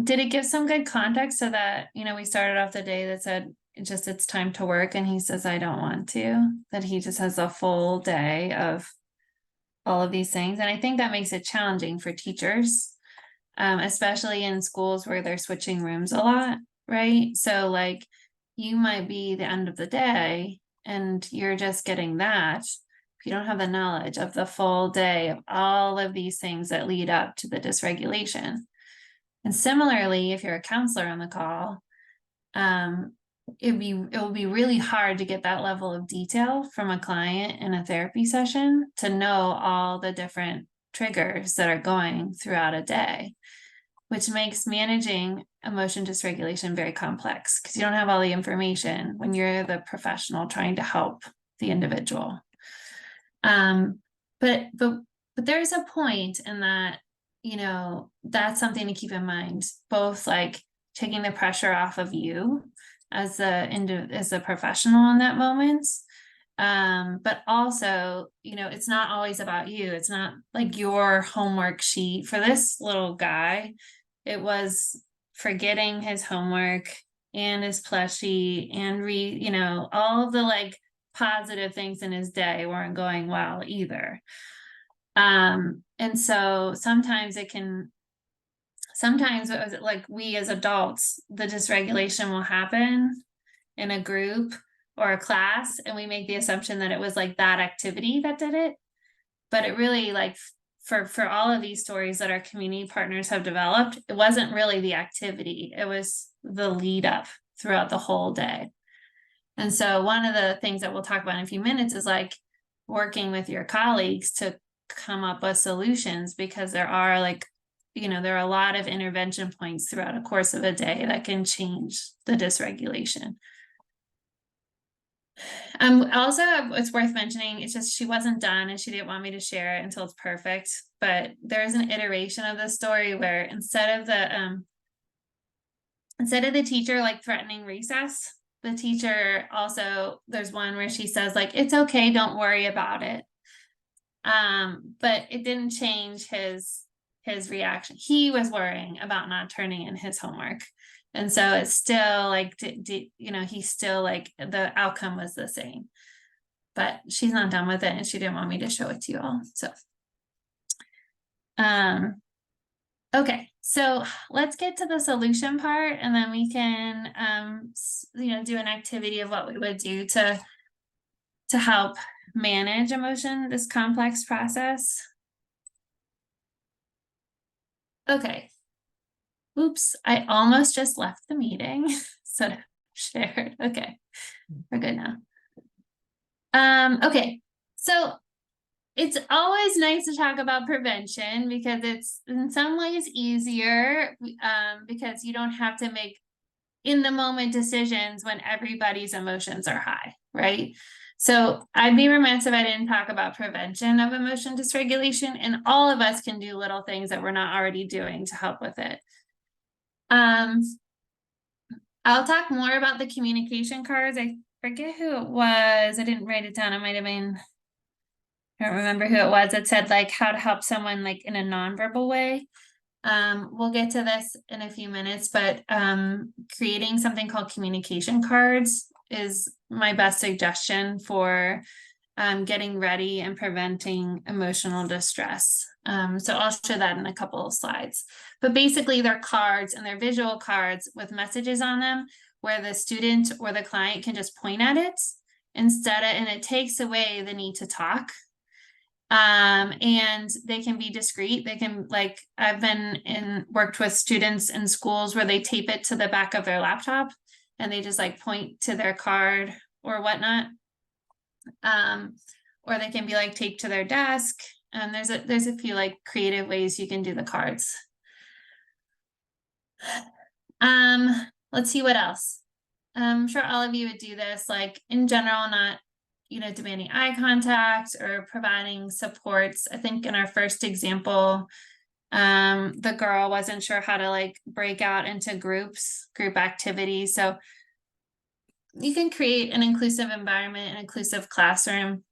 Did it give some good context so that, you know, we started off the day that said it's time to work, and he says I don't want to, that he just has a full day of all of these things. And I think that makes it challenging for teachers, especially in schools where they're switching rooms a lot, right? So like you might be the end of the day and you're just getting that. If you don't have the knowledge of the full day of all of these things that lead up to the dysregulation. And similarly, if you're a counselor on the call, it will be really hard to get that level of detail from a client in a therapy session to know all the different triggers that are going throughout a day, which makes managing emotion dysregulation very complex because you don't have all the information when you're the professional trying to help the individual. But there's a point in that, you know, that's something to keep in mind, both like taking the pressure off of you as a professional in that moment. But also, you know, it's not always about you. It's not like your homework sheet for this little guy. It was forgetting his homework and his plushie and you know, all of the like positive things in his day weren't going well either. And so sometimes like we as adults, the dysregulation will happen in a group or a class, and we make the assumption that it was like that activity that did it. But it really, like, for all of these stories that our community partners have developed, it wasn't really the activity, it was the lead up throughout the whole day. And so one of the things that we'll talk about in a few minutes is like working with your colleagues to come up with solutions, because there are, like, you know, there are a lot of intervention points throughout a course of a day that can change the dysregulation. Also, it's worth mentioning, it's just she wasn't done and she didn't want me to share it until it's perfect. But there's an iteration of the story where instead of the instead of the teacher like threatening recess, the teacher also, there's one where she says like, it's okay, don't worry about it. But it didn't change his reaction. He was worrying about not turning in his homework. And so it's still like, he's still like, the outcome was the same. But she's not done with it and she didn't want me to show it to you all. So, okay, so let's get to the solution part and then we can, do an activity of what we would do to help manage emotion, this complex process. Okay. Oops, I almost just left the meeting. So shared. Okay, we're good now. Okay, so it's always nice to talk about prevention because it's in some ways easier because you don't have to make in the moment decisions when everybody's emotions are high, right? So I'd be remiss if I didn't talk about prevention of emotion dysregulation, and all of us can do little things that we're not already doing to help with it. I'll talk more about the communication cards. I forget who it was. I didn't write it down. It might have been, I don't remember who it was. It said like how to help someone like in a nonverbal way. We'll get to this in a few minutes, but creating something called communication cards is my best suggestion for getting ready and preventing emotional distress. So I'll show that in a couple of slides. But basically they're cards and they're visual cards with messages on them where the student or the client can just point at it and it takes away the need to talk. And they can be discreet. They can I've been worked with students in schools where they tape it to the back of their laptop and they just like point to their card or whatnot. Or they can be like taped to their desk. There's a few like creative ways you can do the cards. Let's see what else. I'm sure all of you would do this, like in general, not demanding eye contact or providing supports. I think in our first example, the girl wasn't sure how to like break out into group activities. So you can create an inclusive environment, an inclusive classroom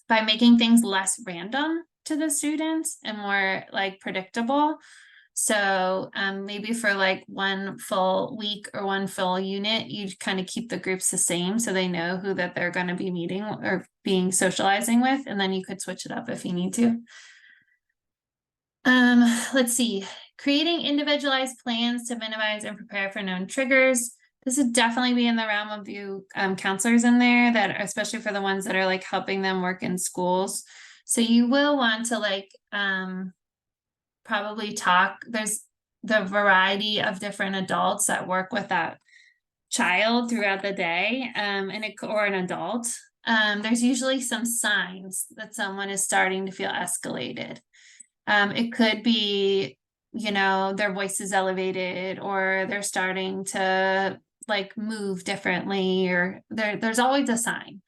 by making things less random to the students and more like predictable. So maybe for like one full week or one full unit, you kind of keep the groups the same so they know who that they're going to be meeting or being socializing with, and then you could switch it up if you need to. Let's see, creating individualized plans to minimize and prepare for known triggers. This would definitely be in the realm of you counselors in there that are, especially for the ones that are like helping them work in schools. So you will want to like probably talk, there's the variety of different adults that work with that child throughout the day or an adult. There's usually some signs that someone is starting to feel escalated. It could be, their voice is elevated or they're starting to like move differently or there's always a sign.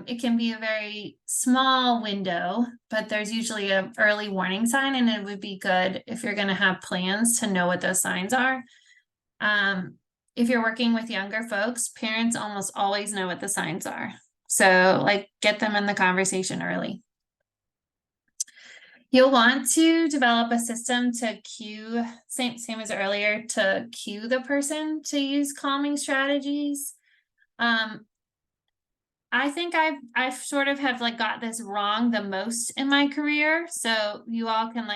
It can be a very small window, but there's usually an early warning sign, and it would be good if you're going to have plans to know what those signs are. If you're working with younger folks, parents almost always know what the signs are. So like get them in the conversation early. You'll want to develop a system to cue, same as earlier, to cue the person to use calming strategies. I think I've sort of have like got this wrong the most in my career. So you all can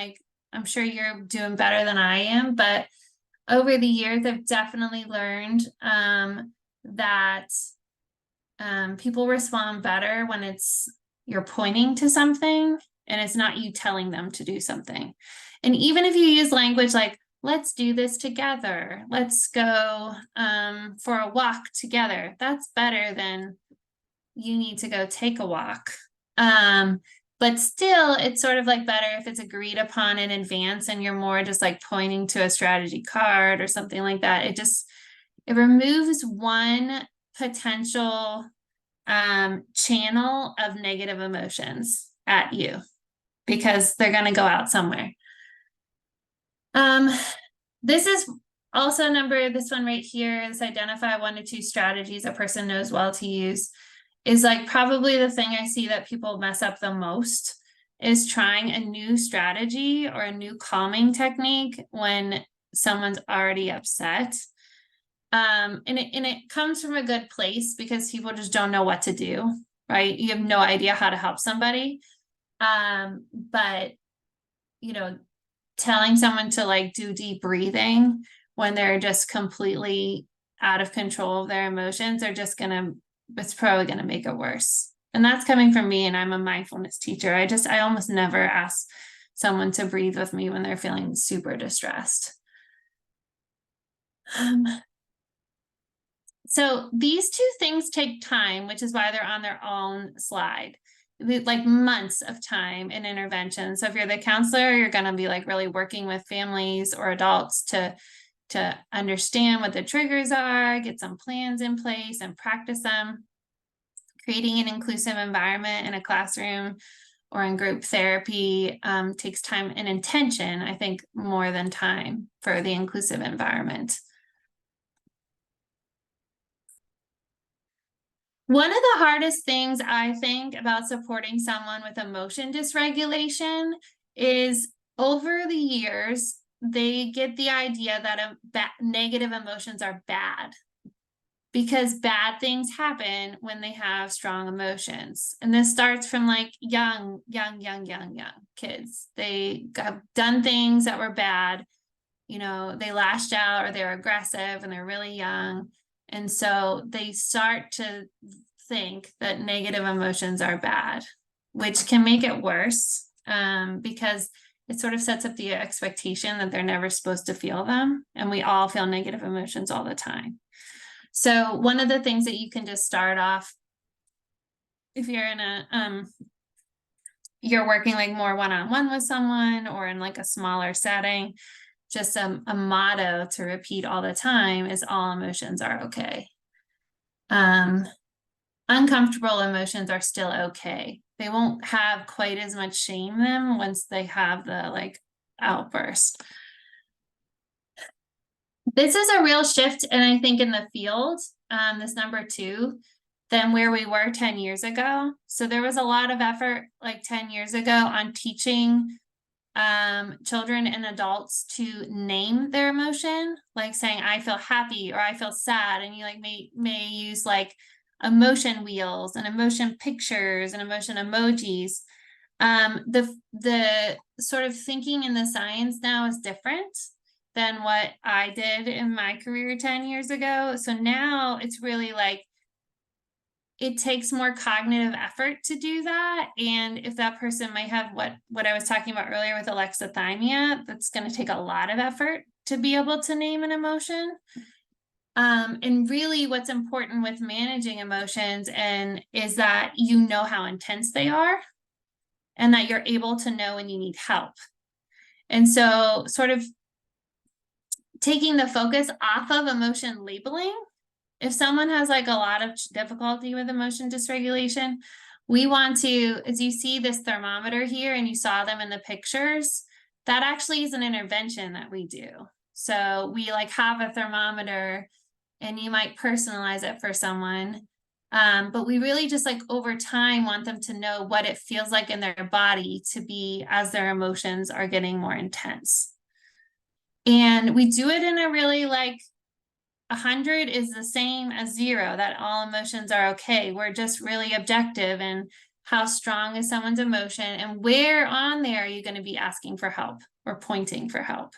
I'm sure you're doing better than I am, but over the years, I've definitely learned that people respond better when you're pointing to something and it's not you telling them to do something. And even if you use language like, let's do this together, let's go for a walk together, that's better than you need to go take a walk. But still, it's sort of like better if it's agreed upon in advance and you're more just like pointing to a strategy card or something like that. It removes one potential channel of negative emotions at you because they're going to go out somewhere. This is Also this one right here, this identify 1 to 2 strategies a person knows well to use, is like probably the thing I see that people mess up the most, is trying a new strategy or a new calming technique when someone's already upset. And it comes from a good place because people just don't know what to do, right? You have no idea how to help somebody. But you know, telling someone to like do deep breathing when they're just completely out of control of their emotions are just it's probably gonna make it worse. And that's coming from me, and I'm a mindfulness teacher. I almost never ask someone to breathe with me when they're feeling super distressed. So these 2 things take time, which is why they're on their own slide. Like months of time in intervention. So if you're the counselor, you're going to be like really working with families or adults to understand what the triggers are, get some plans in place and practice them. Creating an inclusive environment in a classroom or in group therapy takes time and intention, I think, more than time for the inclusive environment. One of the hardest things I think about supporting someone with emotion dysregulation is over the years, they get the idea that negative emotions are bad because bad things happen when they have strong emotions. And this starts from like young kids. They have done things that were bad. You know, they lashed out or they're aggressive and they're really young. And so they start to think that negative emotions are bad, which can make it worse because it sort of sets up the expectation that they're never supposed to feel them. And we all feel negative emotions all the time. So one of the things that you can just start off, if you're in you're working like more one-on-one with someone or in like a smaller setting, just a motto to repeat all the time is all emotions are okay. Uncomfortable emotions are still okay. They won't have quite as much shame in them once they have the like outburst. This is a real shift, and I think in the field, this number 2, than where we were 10 years ago. So there was a lot of effort like 10 years ago on teaching children and adults to name their emotion, like saying I feel happy or I feel sad, and you like may use like emotion wheels and emotion pictures and emotion emojis. The sort of thinking in the science now is different than what I did in my career 10 years ago. So now it's really like it takes more cognitive effort to do that. And if that person might have what I was talking about earlier with alexithymia, that's going to take a lot of effort to be able to name an emotion. And really what's important with managing emotions is that you know how intense they are and that you're able to know when you need help. And so sort of taking the focus off of emotion labeling. If someone has like a lot of difficulty with emotion dysregulation, we want to, as you see this thermometer here and you saw them in the pictures, that actually is an intervention that we do. So we like have a thermometer and you might personalize it for someone. But we really just like over time want them to know what it feels like in their body to be as their emotions are getting more intense. And we do it in a really like 100 is the same as 0, that all emotions are okay. We're just really objective in how strong is someone's emotion and where on there are you going to be asking for help or pointing for help.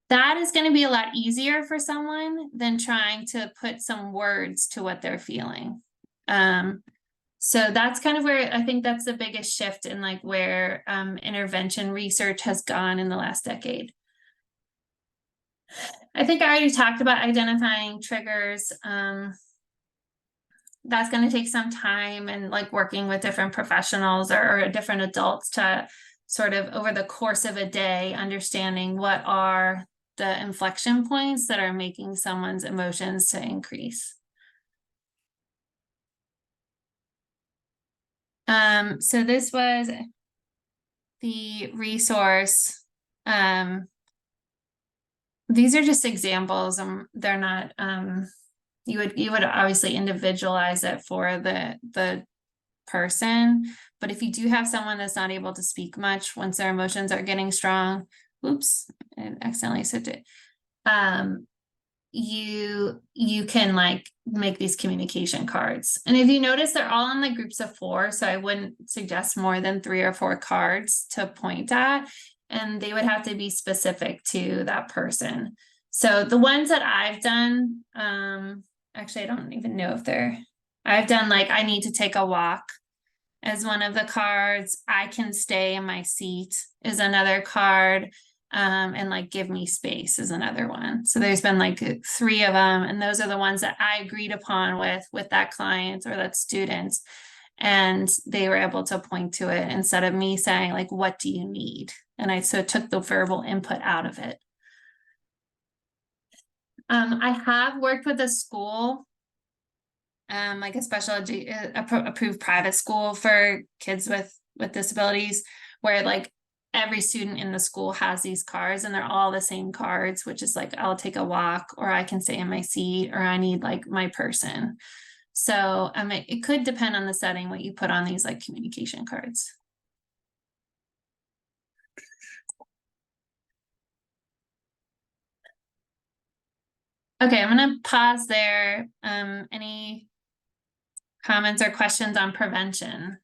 That is going to be a lot easier for someone than trying to put some words to what they're feeling. So that's kind of where I think that's the biggest shift in like where intervention research has gone in the last decade. I think I already talked about identifying triggers. That's going to take some time and like working with different professionals or different adults to sort of over the course of a day, understanding what are the inflection points that are making someone's emotions to increase. So this was the resource these are just examples, they're not, you would obviously individualize it for the person. But if you do have someone that's not able to speak much once their emotions are getting strong, oops, I accidentally said it. You can like make these communication cards. And if you notice, they're all in the groups of 4. So I wouldn't suggest more than 3 or 4 cards to point at. And they would have to be specific to that person. So the ones that I've done, actually, I don't even know if I've done like, I need to take a walk as one of the cards. I can stay in my seat is another card. And like give me space is another one. So there's been like 3 of them, and those are the ones that I agreed upon with that client or that student, and they were able to point to it instead of me saying like, what do you need? And I so took the verbal input out of it. I have worked with a school, like a special approved private school for kids with disabilities, where like every student in the school has these cards, and they're all the same cards, which is like, I'll take a walk, or I can stay in my seat, or I need like my person. So it could depend on the setting what you put on these like communication cards. Okay, I'm gonna pause there. Any comments or questions on prevention?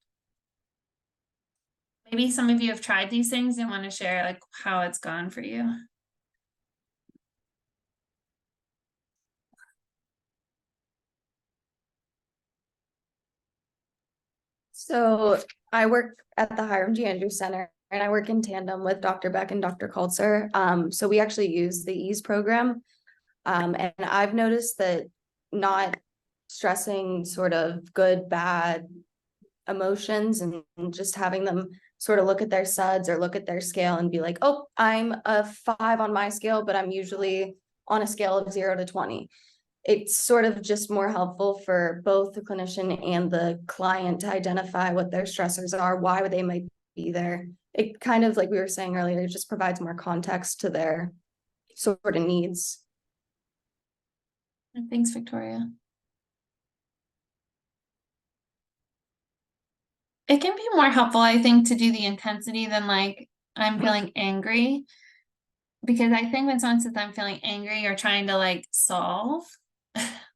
Maybe some of you have tried these things and want to share like how it's gone for you. So I work at the Hiram G. Andrews Center, and I work in tandem with Dr. Beck and Dr. Kulzer. So we actually use the EASE program. And I've noticed that not stressing sort of good, bad emotions and just having them sort of look at their SUDS or look at their scale and be like, oh, I'm a 5 on my scale, but I'm usually on a scale of 0 to 20. It's sort of just more helpful for both the clinician and the client to identify what their stressors are, why they might be there. It kind of, like we were saying earlier, it just provides more context to their sort of needs. Thanks, Victoria. It can be more helpful, I think, to do the intensity than like, I'm feeling angry. Because I think when someone says I'm feeling angry, you're trying to like solve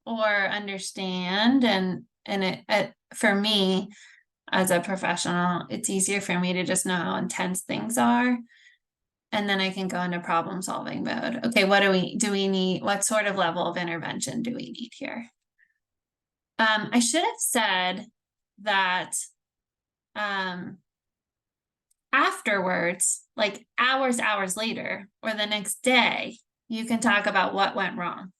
or understand. And it for me, as a professional, it's easier for me to just know how intense things are. And then I can go into problem solving mode. Okay, what do we need? What sort of level of intervention do we need here? I should have said that afterwards, like hours later, or the next day, you can talk about what went wrong.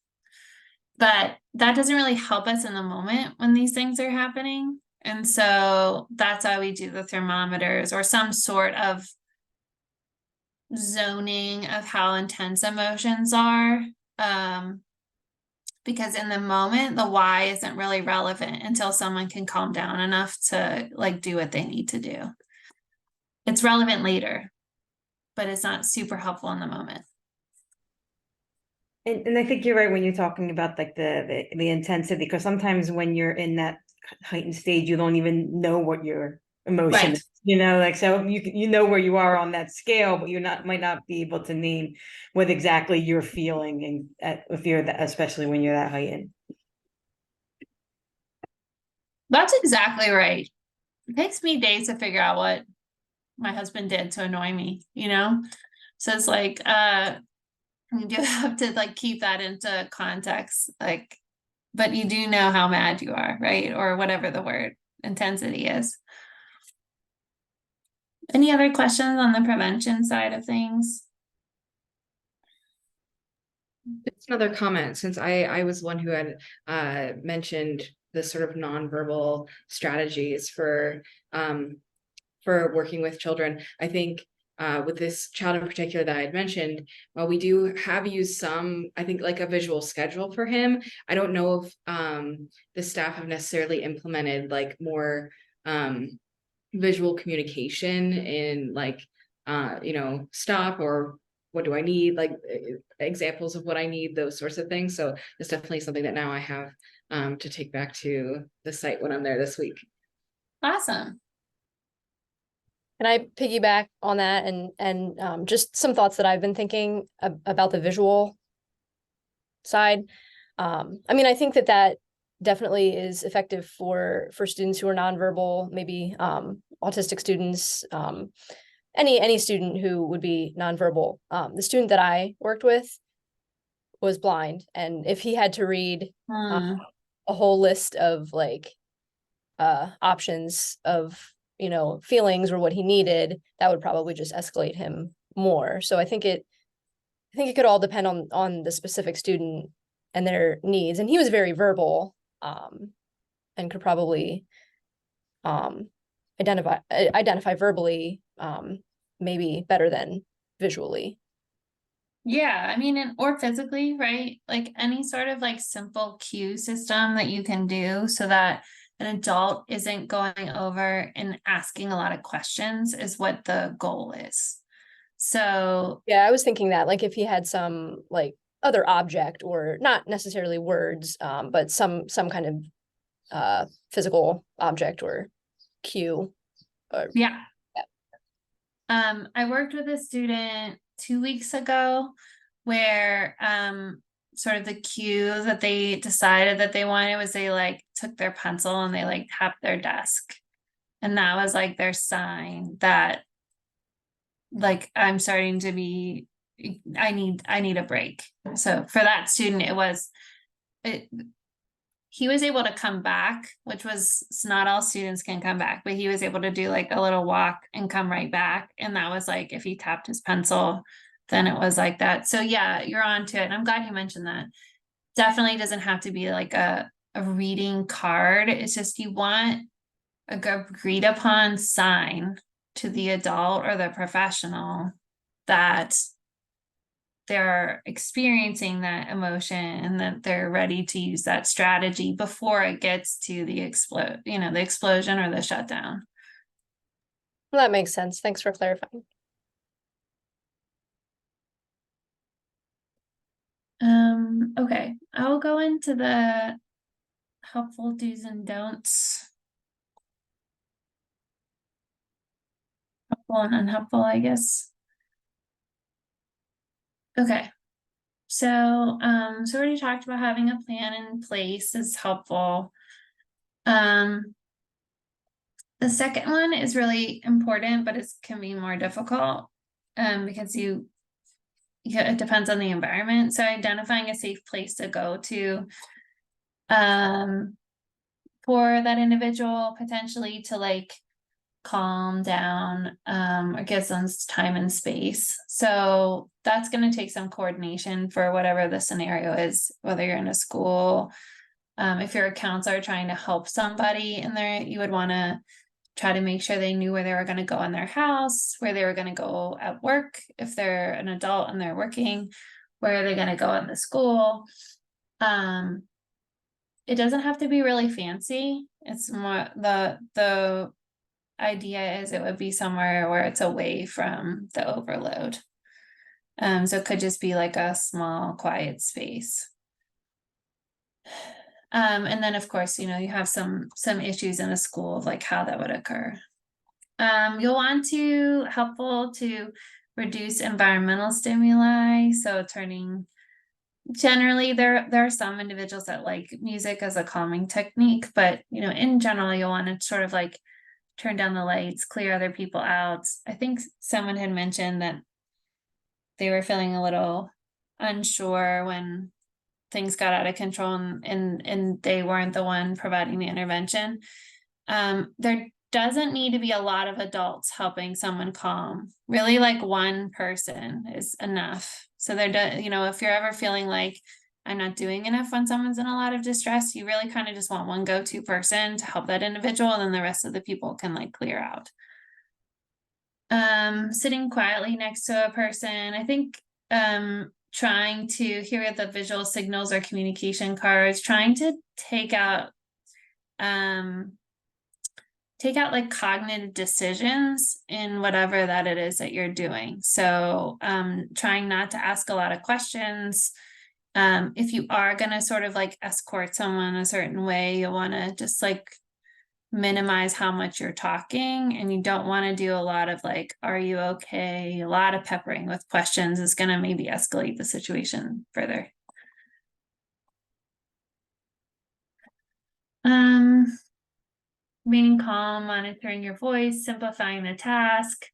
But that doesn't really help us in the moment when these things are happening. And so that's why we do the thermometers or some sort of zoning of how intense emotions are. Because in the moment, the why isn't really relevant until someone can calm down enough to like do what they need to do. It's relevant later, but it's not super helpful in the moment. And I think you're right when you're talking about like the intensity, because sometimes when you're in that heightened stage, you don't even know what your emotion is, like, so you know where you are on that scale, but might not be able to name what exactly you're feeling, and if you're that, especially when you're that heightened. That's exactly right. It takes me days to figure out what my husband did to annoy me, so it's like you do have to like keep that into context, like, but you do know how mad you are, right? Or whatever the word intensity is. Any other questions on the prevention side of things? It's another comment, since I was one who had mentioned the sort of nonverbal strategies for working with children. I think with this child in particular that I had mentioned, while we do have used some, I think like a visual schedule for him, I don't know if the staff have necessarily implemented like more visual communication in like, stop or what do I need, like examples of what I need, those sorts of things. So it's definitely something that now I have to take back to the site when I'm there this week. Awesome. Can I piggyback on that and just some thoughts that I've been thinking about the visual side? I mean, I think that definitely is effective for students who are nonverbal, maybe autistic students, any student who would be nonverbal. The student that I worked with was blind, and if he had to read a whole list of like options of feelings or what he needed, that would probably just escalate him more. So I think it could all depend on the specific student and their needs. And he was very verbal, and could probably identify verbally, maybe better than visually. Yeah, I mean, or physically, right? Like any sort of like simple cue system that you can do so that an adult isn't going over and asking a lot of questions is what the goal is. So yeah, I was thinking that like if he had some like other object, or not necessarily words, but some kind of physical object or cue. Yeah. I worked with a student 2 weeks ago where sort of the cue that they decided that they wanted was they like took their pencil and they like tapped their desk. And that was like their sign that like I'm starting to be I need a break. So for that student he was able to come back, which was not all students can come back, but he was able to do like a little walk and come right back. And that was like if he tapped his pencil, then it was like that. So yeah, you're on to it. And I'm glad you mentioned that. Definitely doesn't have to be like a reading card. It's just you want a agreed upon sign to the adult or the professional that they're experiencing that emotion and that they're ready to use that strategy before it gets to the explosion or the shutdown. Well, that makes sense. Thanks for clarifying. Okay, I'll go into the helpful do's and don'ts. Helpful and unhelpful, I guess. Okay. So we already talked about having a plan in place is helpful. The second one is really important, but it can be more difficult because it depends on the environment. So identifying a safe place to go to for that individual, potentially to like calm down or get some time and space. So that's going to take some coordination for whatever the scenario is, whether you're in a school, if you're a counselor trying to help somebody in there, you would want to try to make sure they knew where they were going to go in their house, where they were going to go at work. If they're an adult and they're working, where are they going to go in the school? It doesn't have to be really fancy. It's more the idea is it would be somewhere where it's away from the overload. So it could just be like a small, quiet space. And then of course, you have some issues in a school of like how that would occur. You'll want to helpful to reduce environmental stimuli. So generally there are some individuals that like music as a calming technique, but in general, you'll want to sort of like turn down the lights, clear other people out. I think someone had mentioned that they were feeling a little unsure when things got out of control and they weren't the one providing the intervention. There doesn't need to be a lot of adults helping someone calm. Really, like one person is enough. So if you're ever feeling like I'm not doing enough when someone's in a lot of distress, you really kind of just want one go-to person to help that individual, and then the rest of the people can like clear out. Sitting quietly next to a person, I think trying to hear the visual signals or communication cards, trying to take out take out like cognitive decisions in whatever that it is that you're doing. So trying not to ask a lot of questions. If you are gonna sort of like escort someone a certain way, you wanna just like minimize how much you're talking, and you don't want to do a lot of like, are you okay? A lot of peppering with questions is gonna maybe escalate the situation further. Remaining calm, monitoring your voice, simplifying the task.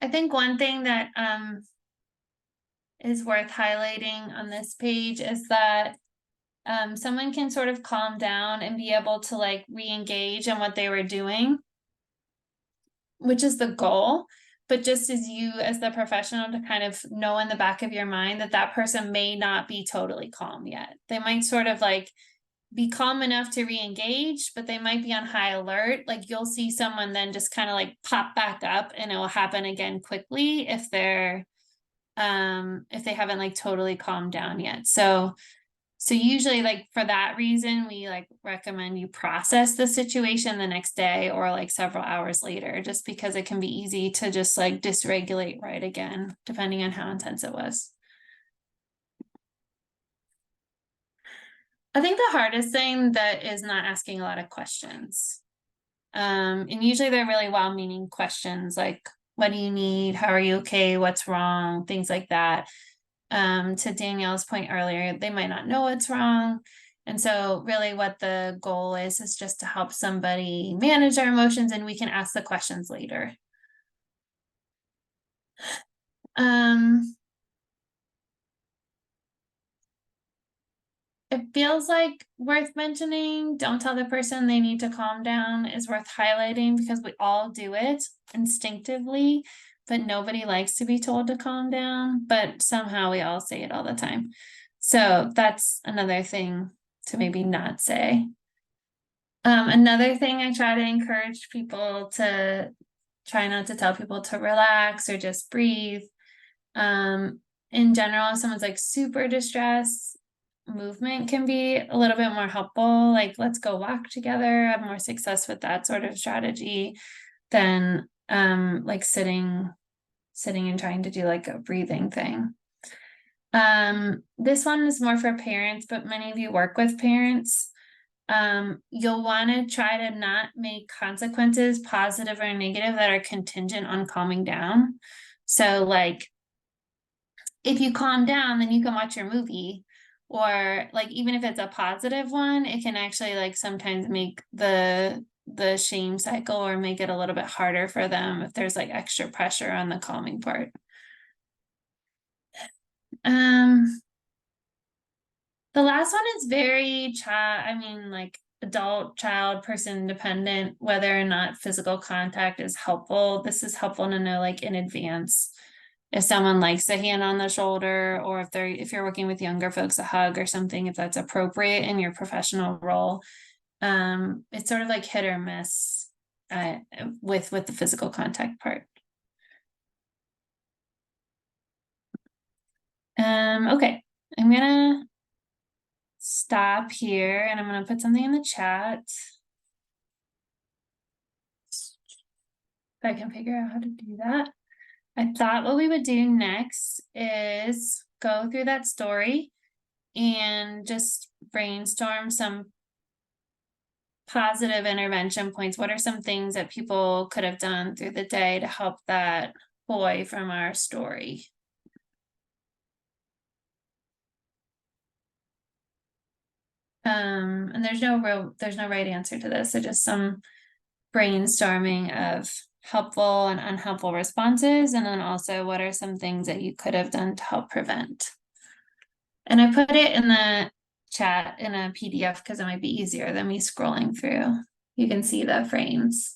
I think one thing that is worth highlighting on this page is that someone can sort of calm down and be able to like re-engage in what they were doing, which is the goal. But just as you, as the professional, to kind of know in the back of your mind that that person may not be totally calm yet. They might sort of like be calm enough to re-engage, but they might be on high alert. Like you'll see someone then just kind of like pop back up, and it will happen again quickly if they haven't like totally calmed down yet. So usually like for that reason, we like recommend you process the situation the next day or like several hours later, just because it can be easy to just like dysregulate right again, depending on how intense it was. I think the hardest thing that is not asking a lot of questions. And usually they're really well-meaning questions like, what do you need? How are you okay? What's wrong? Things like that. To Danielle's point earlier, they might not know what's wrong. And so really what the goal is just to help somebody manage their emotions, and we can ask the questions later. It feels like worth mentioning, don't tell the person they need to calm down is worth highlighting, because we all do it instinctively, but nobody likes to be told to calm down, but somehow we all say it all the time. So that's another thing to maybe not say. Another thing I try to encourage people to try not to tell people to relax or just breathe. In general, if someone's like super distressed, movement can be a little bit more helpful. Like, let's go walk together. Have more success with that sort of strategy than like sitting and trying to do like a breathing thing. This one is more for parents, but many of you work with parents. You'll want to try to not make consequences, positive or negative, that are contingent on calming down. So like, if you calm down, then you can watch your movie. Or like, even if it's a positive one, it can actually like sometimes make the shame cycle or make it a little bit harder for them if there's like extra pressure on the calming part. The last one is very like adult, child, person dependent, whether or not physical contact is helpful. This is helpful to know like in advance. If someone likes a hand on the shoulder, or if you're working with younger folks, a hug or something, if that's appropriate in your professional role. It's sort of like hit or miss with the physical contact part. Okay, I'm gonna stop here and I'm gonna put something in the chat. If I can figure out how to do that. I thought what we would do next is go through that story and just brainstorm some positive intervention points. What are some things that people could have done through the day to help that boy from our story? And there's no right answer to this. So just some brainstorming of helpful and unhelpful responses, and then also what are some things that you could have done to help prevent. And I put it in the chat in a PDF because it might be easier than me scrolling through. You can see the frames.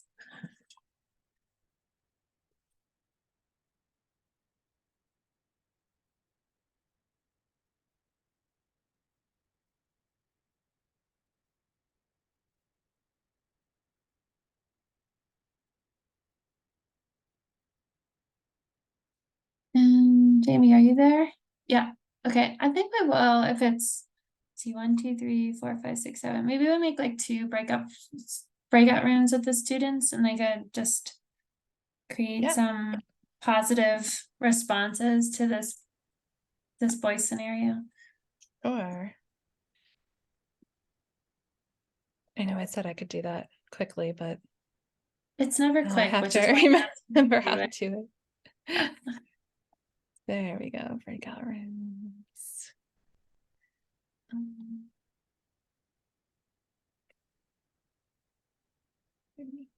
And Jamie, are you there? Yeah. Okay. I think I will if it's, see, 1, 2, 3, 4, 5, 6, 7. Maybe we'll make like 2 breakup breakout rooms with the students and they could just create Yeah. some positive responses to this boy scenario. Sure. I know I said I could do that quickly, but It's never now I quick, have which to is why I'm asking you remember to how do to it. do it. There we go, breakout rooms. Um,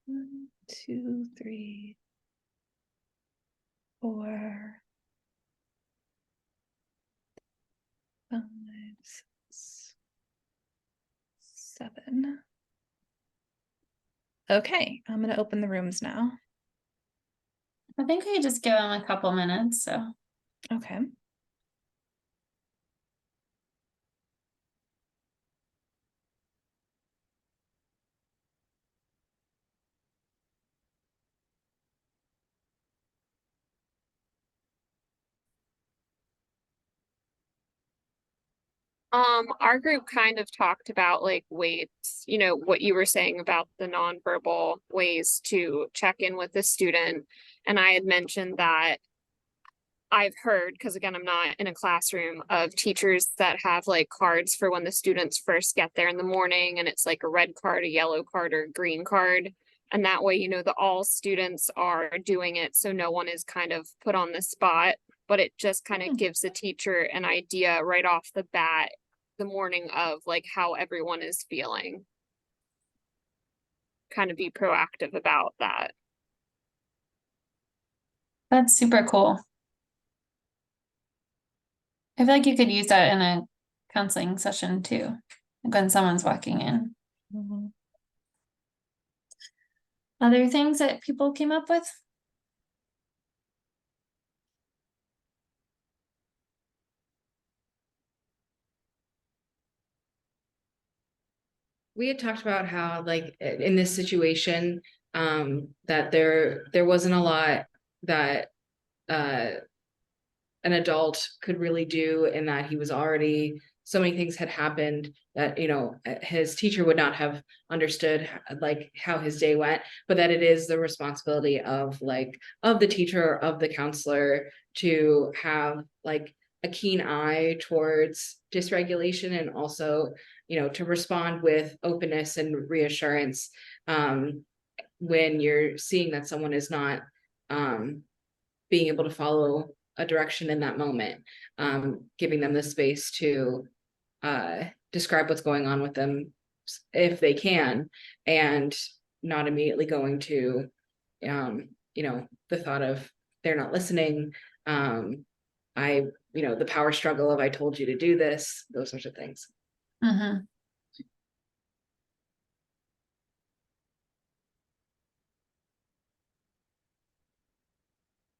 1, 2, 3, 4, 5, 6, 7. Okay, I'm gonna open the rooms now. I think we could just give them a couple minutes, so. Okay. Our group kind of talked about like ways, you know, what you were saying about the nonverbal ways to check in with the student. And I had mentioned that I've heard, because again, I'm not in a classroom, of teachers that have like cards for when the students first get there in the morning, and it's like a red card, a yellow card, or a green card. And that way, you know, that all students are doing it, so no one is kind of put on the spot, but it just kind of gives the teacher an idea right off the bat, the morning of like how everyone is feeling. Kind of be proactive about that. That's super cool. I feel like you could use that in a counseling session too, like when someone's walking in. Mhm. Other things that people came up with? We had talked about how like in this situation, that there wasn't a lot that an adult could really do, in that he was already, so many things had happened that, you know, his teacher would not have understood like how his day went, but that it is the responsibility of like of the teacher, of the counselor, to have like a keen eye towards dysregulation, and also, you know, to respond with openness and reassurance when you're seeing that someone is not being able to follow a direction in that moment, giving them the space to describe what's going on with them if they can, and not immediately going to you know, the thought of they're not listening, I, you know, the power struggle of I told you to do this, those sorts of things. Mm-hmm.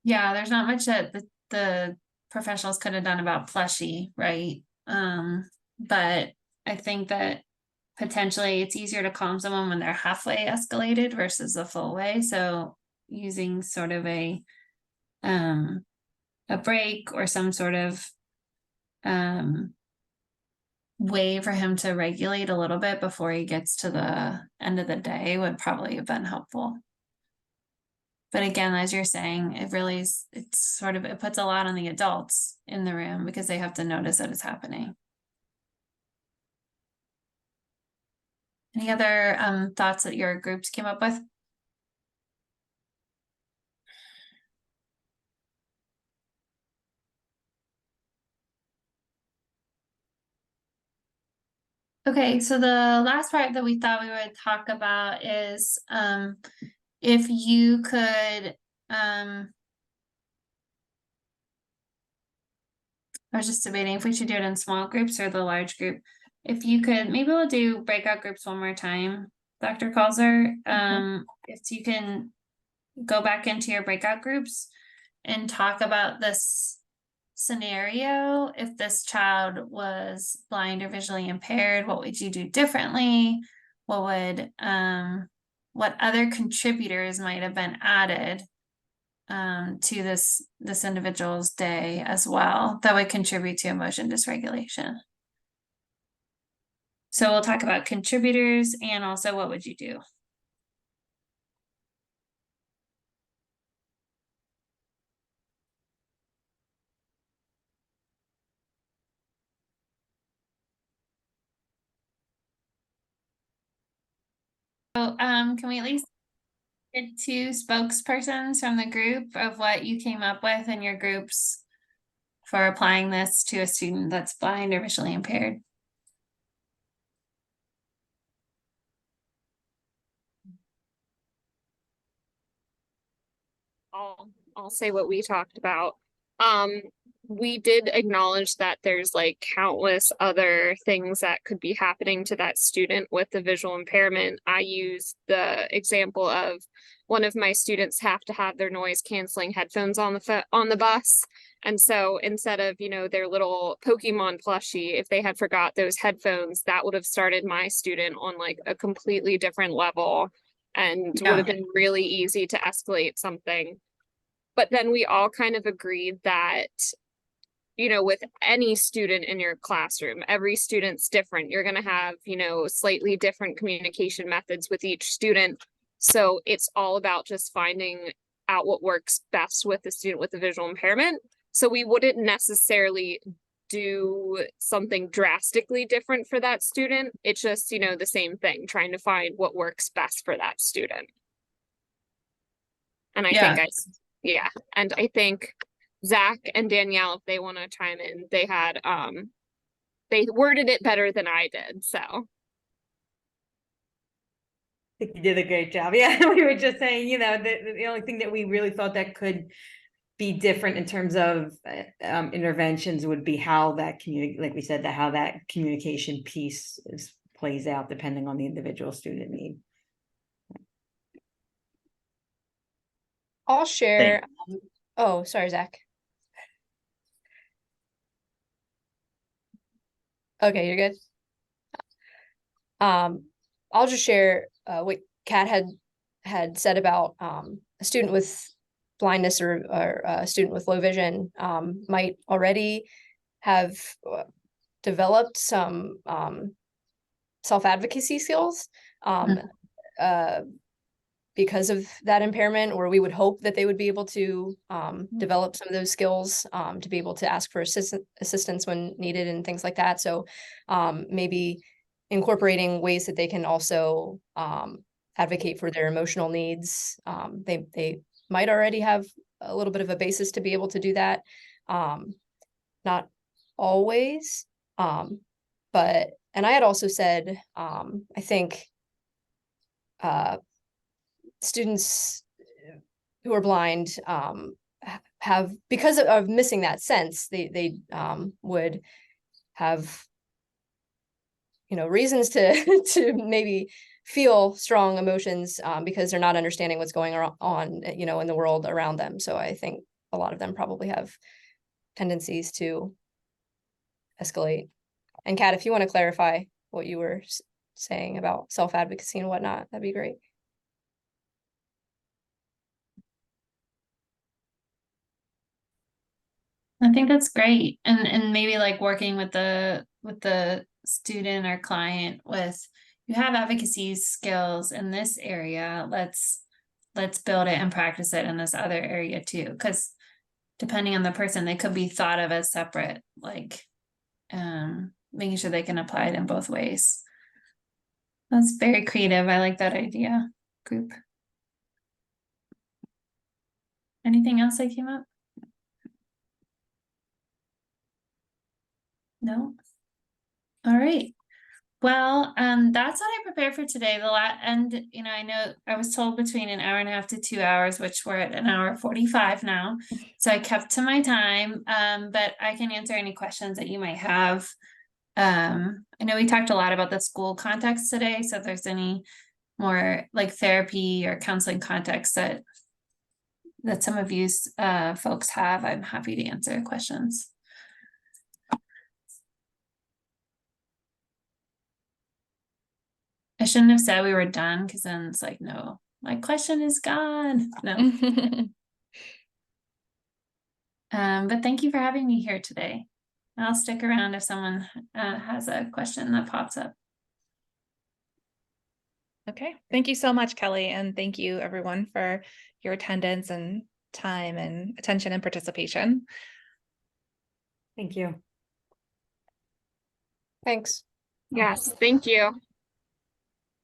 Yeah, there's not much that the professionals could have done about plushie, right? But I think that potentially it's easier to calm someone when they're halfway escalated versus the full way. So using sort of a break or some sort of way for him to regulate a little bit before he gets to the end of the day would probably have been helpful. But again, as you're saying, it really is, it's sort of, it puts a lot on the adults in the room because they have to notice that it's happening. Any other thoughts that your groups came up with? Okay, so the last part that we thought we would talk about is if you could I was just debating if we should do it in small groups or the large group. If you could, maybe we'll do breakout groups one more time, Dr. Calzer. If you can go back into your breakout groups and talk about this scenario. If this child was blind or visually impaired, what would you do differently? What would what other contributors might have been added to this individual's day as well that would contribute to emotion dysregulation? So we'll talk about contributors and also what would you do? So, can we at least get two spokespersons from the group of what you came up with in your groups for applying this to a student that's blind or visually impaired? I'll say what we talked about. We did acknowledge that there's like countless other things that could be happening to that student with the visual impairment. I used the example of one of my students have to have their noise canceling headphones on the bus. And so instead of, you know, their little Pokemon plushie, if they had forgot those headphones, that would have started my student on like a completely different level and would have been really easy to escalate something. But then we all kind of agreed that, you know, with any student in your classroom, every student's different. You're going to have, you know, slightly different communication methods with each student. So it's all about just finding out what works best with the student with the visual impairment. So we wouldn't necessarily do something drastically different for that student. It's just, you know, the same thing, trying to find what works best for that student. And yeah, and I think Zach and Danielle, if they want to chime in, they had they worded it better than I did, so. I think you did a great job. Yeah, we were just saying, you know, the only thing that we really thought that could be different in terms of interventions would be how that like we said, how that communication piece plays out depending on the individual student need. I'll share. Oh, sorry, Zach. Okay, you're good. I'll just share what Kat had said about a student with blindness or a student with low vision might already have developed some self-advocacy skills because of that impairment, or we would hope that they would be able to develop some of those skills to be able to ask for assistance when needed and things like that. So maybe incorporating ways that they can also advocate for their emotional needs. They might already have a little bit of a basis to be able to do that. Not always, but, and I had also said, I think students who are blind have, because of missing that sense, they would have, you know, reasons to to maybe feel strong emotions because they're not understanding what's going on, you know, in the world around them. So I think a lot of them probably have tendencies to escalate. And Kat, if you want to clarify what you were saying about self-advocacy and whatnot, that'd be great. I think that's great. And maybe like working with the student or client with, you have advocacy skills in this area, let's build it and practice it in this other area too. Because depending on the person, they could be thought of as separate, like making sure they can apply it in both ways. That's very creative. I like that idea, group. Anything else that came up? No? All right. Well, that's what I prepared for today. And you know, I know I was told between an hour and a half to 2 hours, which we're at an hour 45 now. So I kept to my time, but I can answer any questions that you might have. I know we talked a lot about the school context today, so if there's any more like therapy or counseling context that some of you folks have, I'm happy to answer questions. I shouldn't have said we were done, because then it's like, no, my question is gone. No. But thank you for having me here today. I'll stick around if someone has a question that pops up. Okay, thank you so much, Kelly, and thank you everyone for your attendance and time and attention and participation. Thank you. Thanks. Yes, thank you.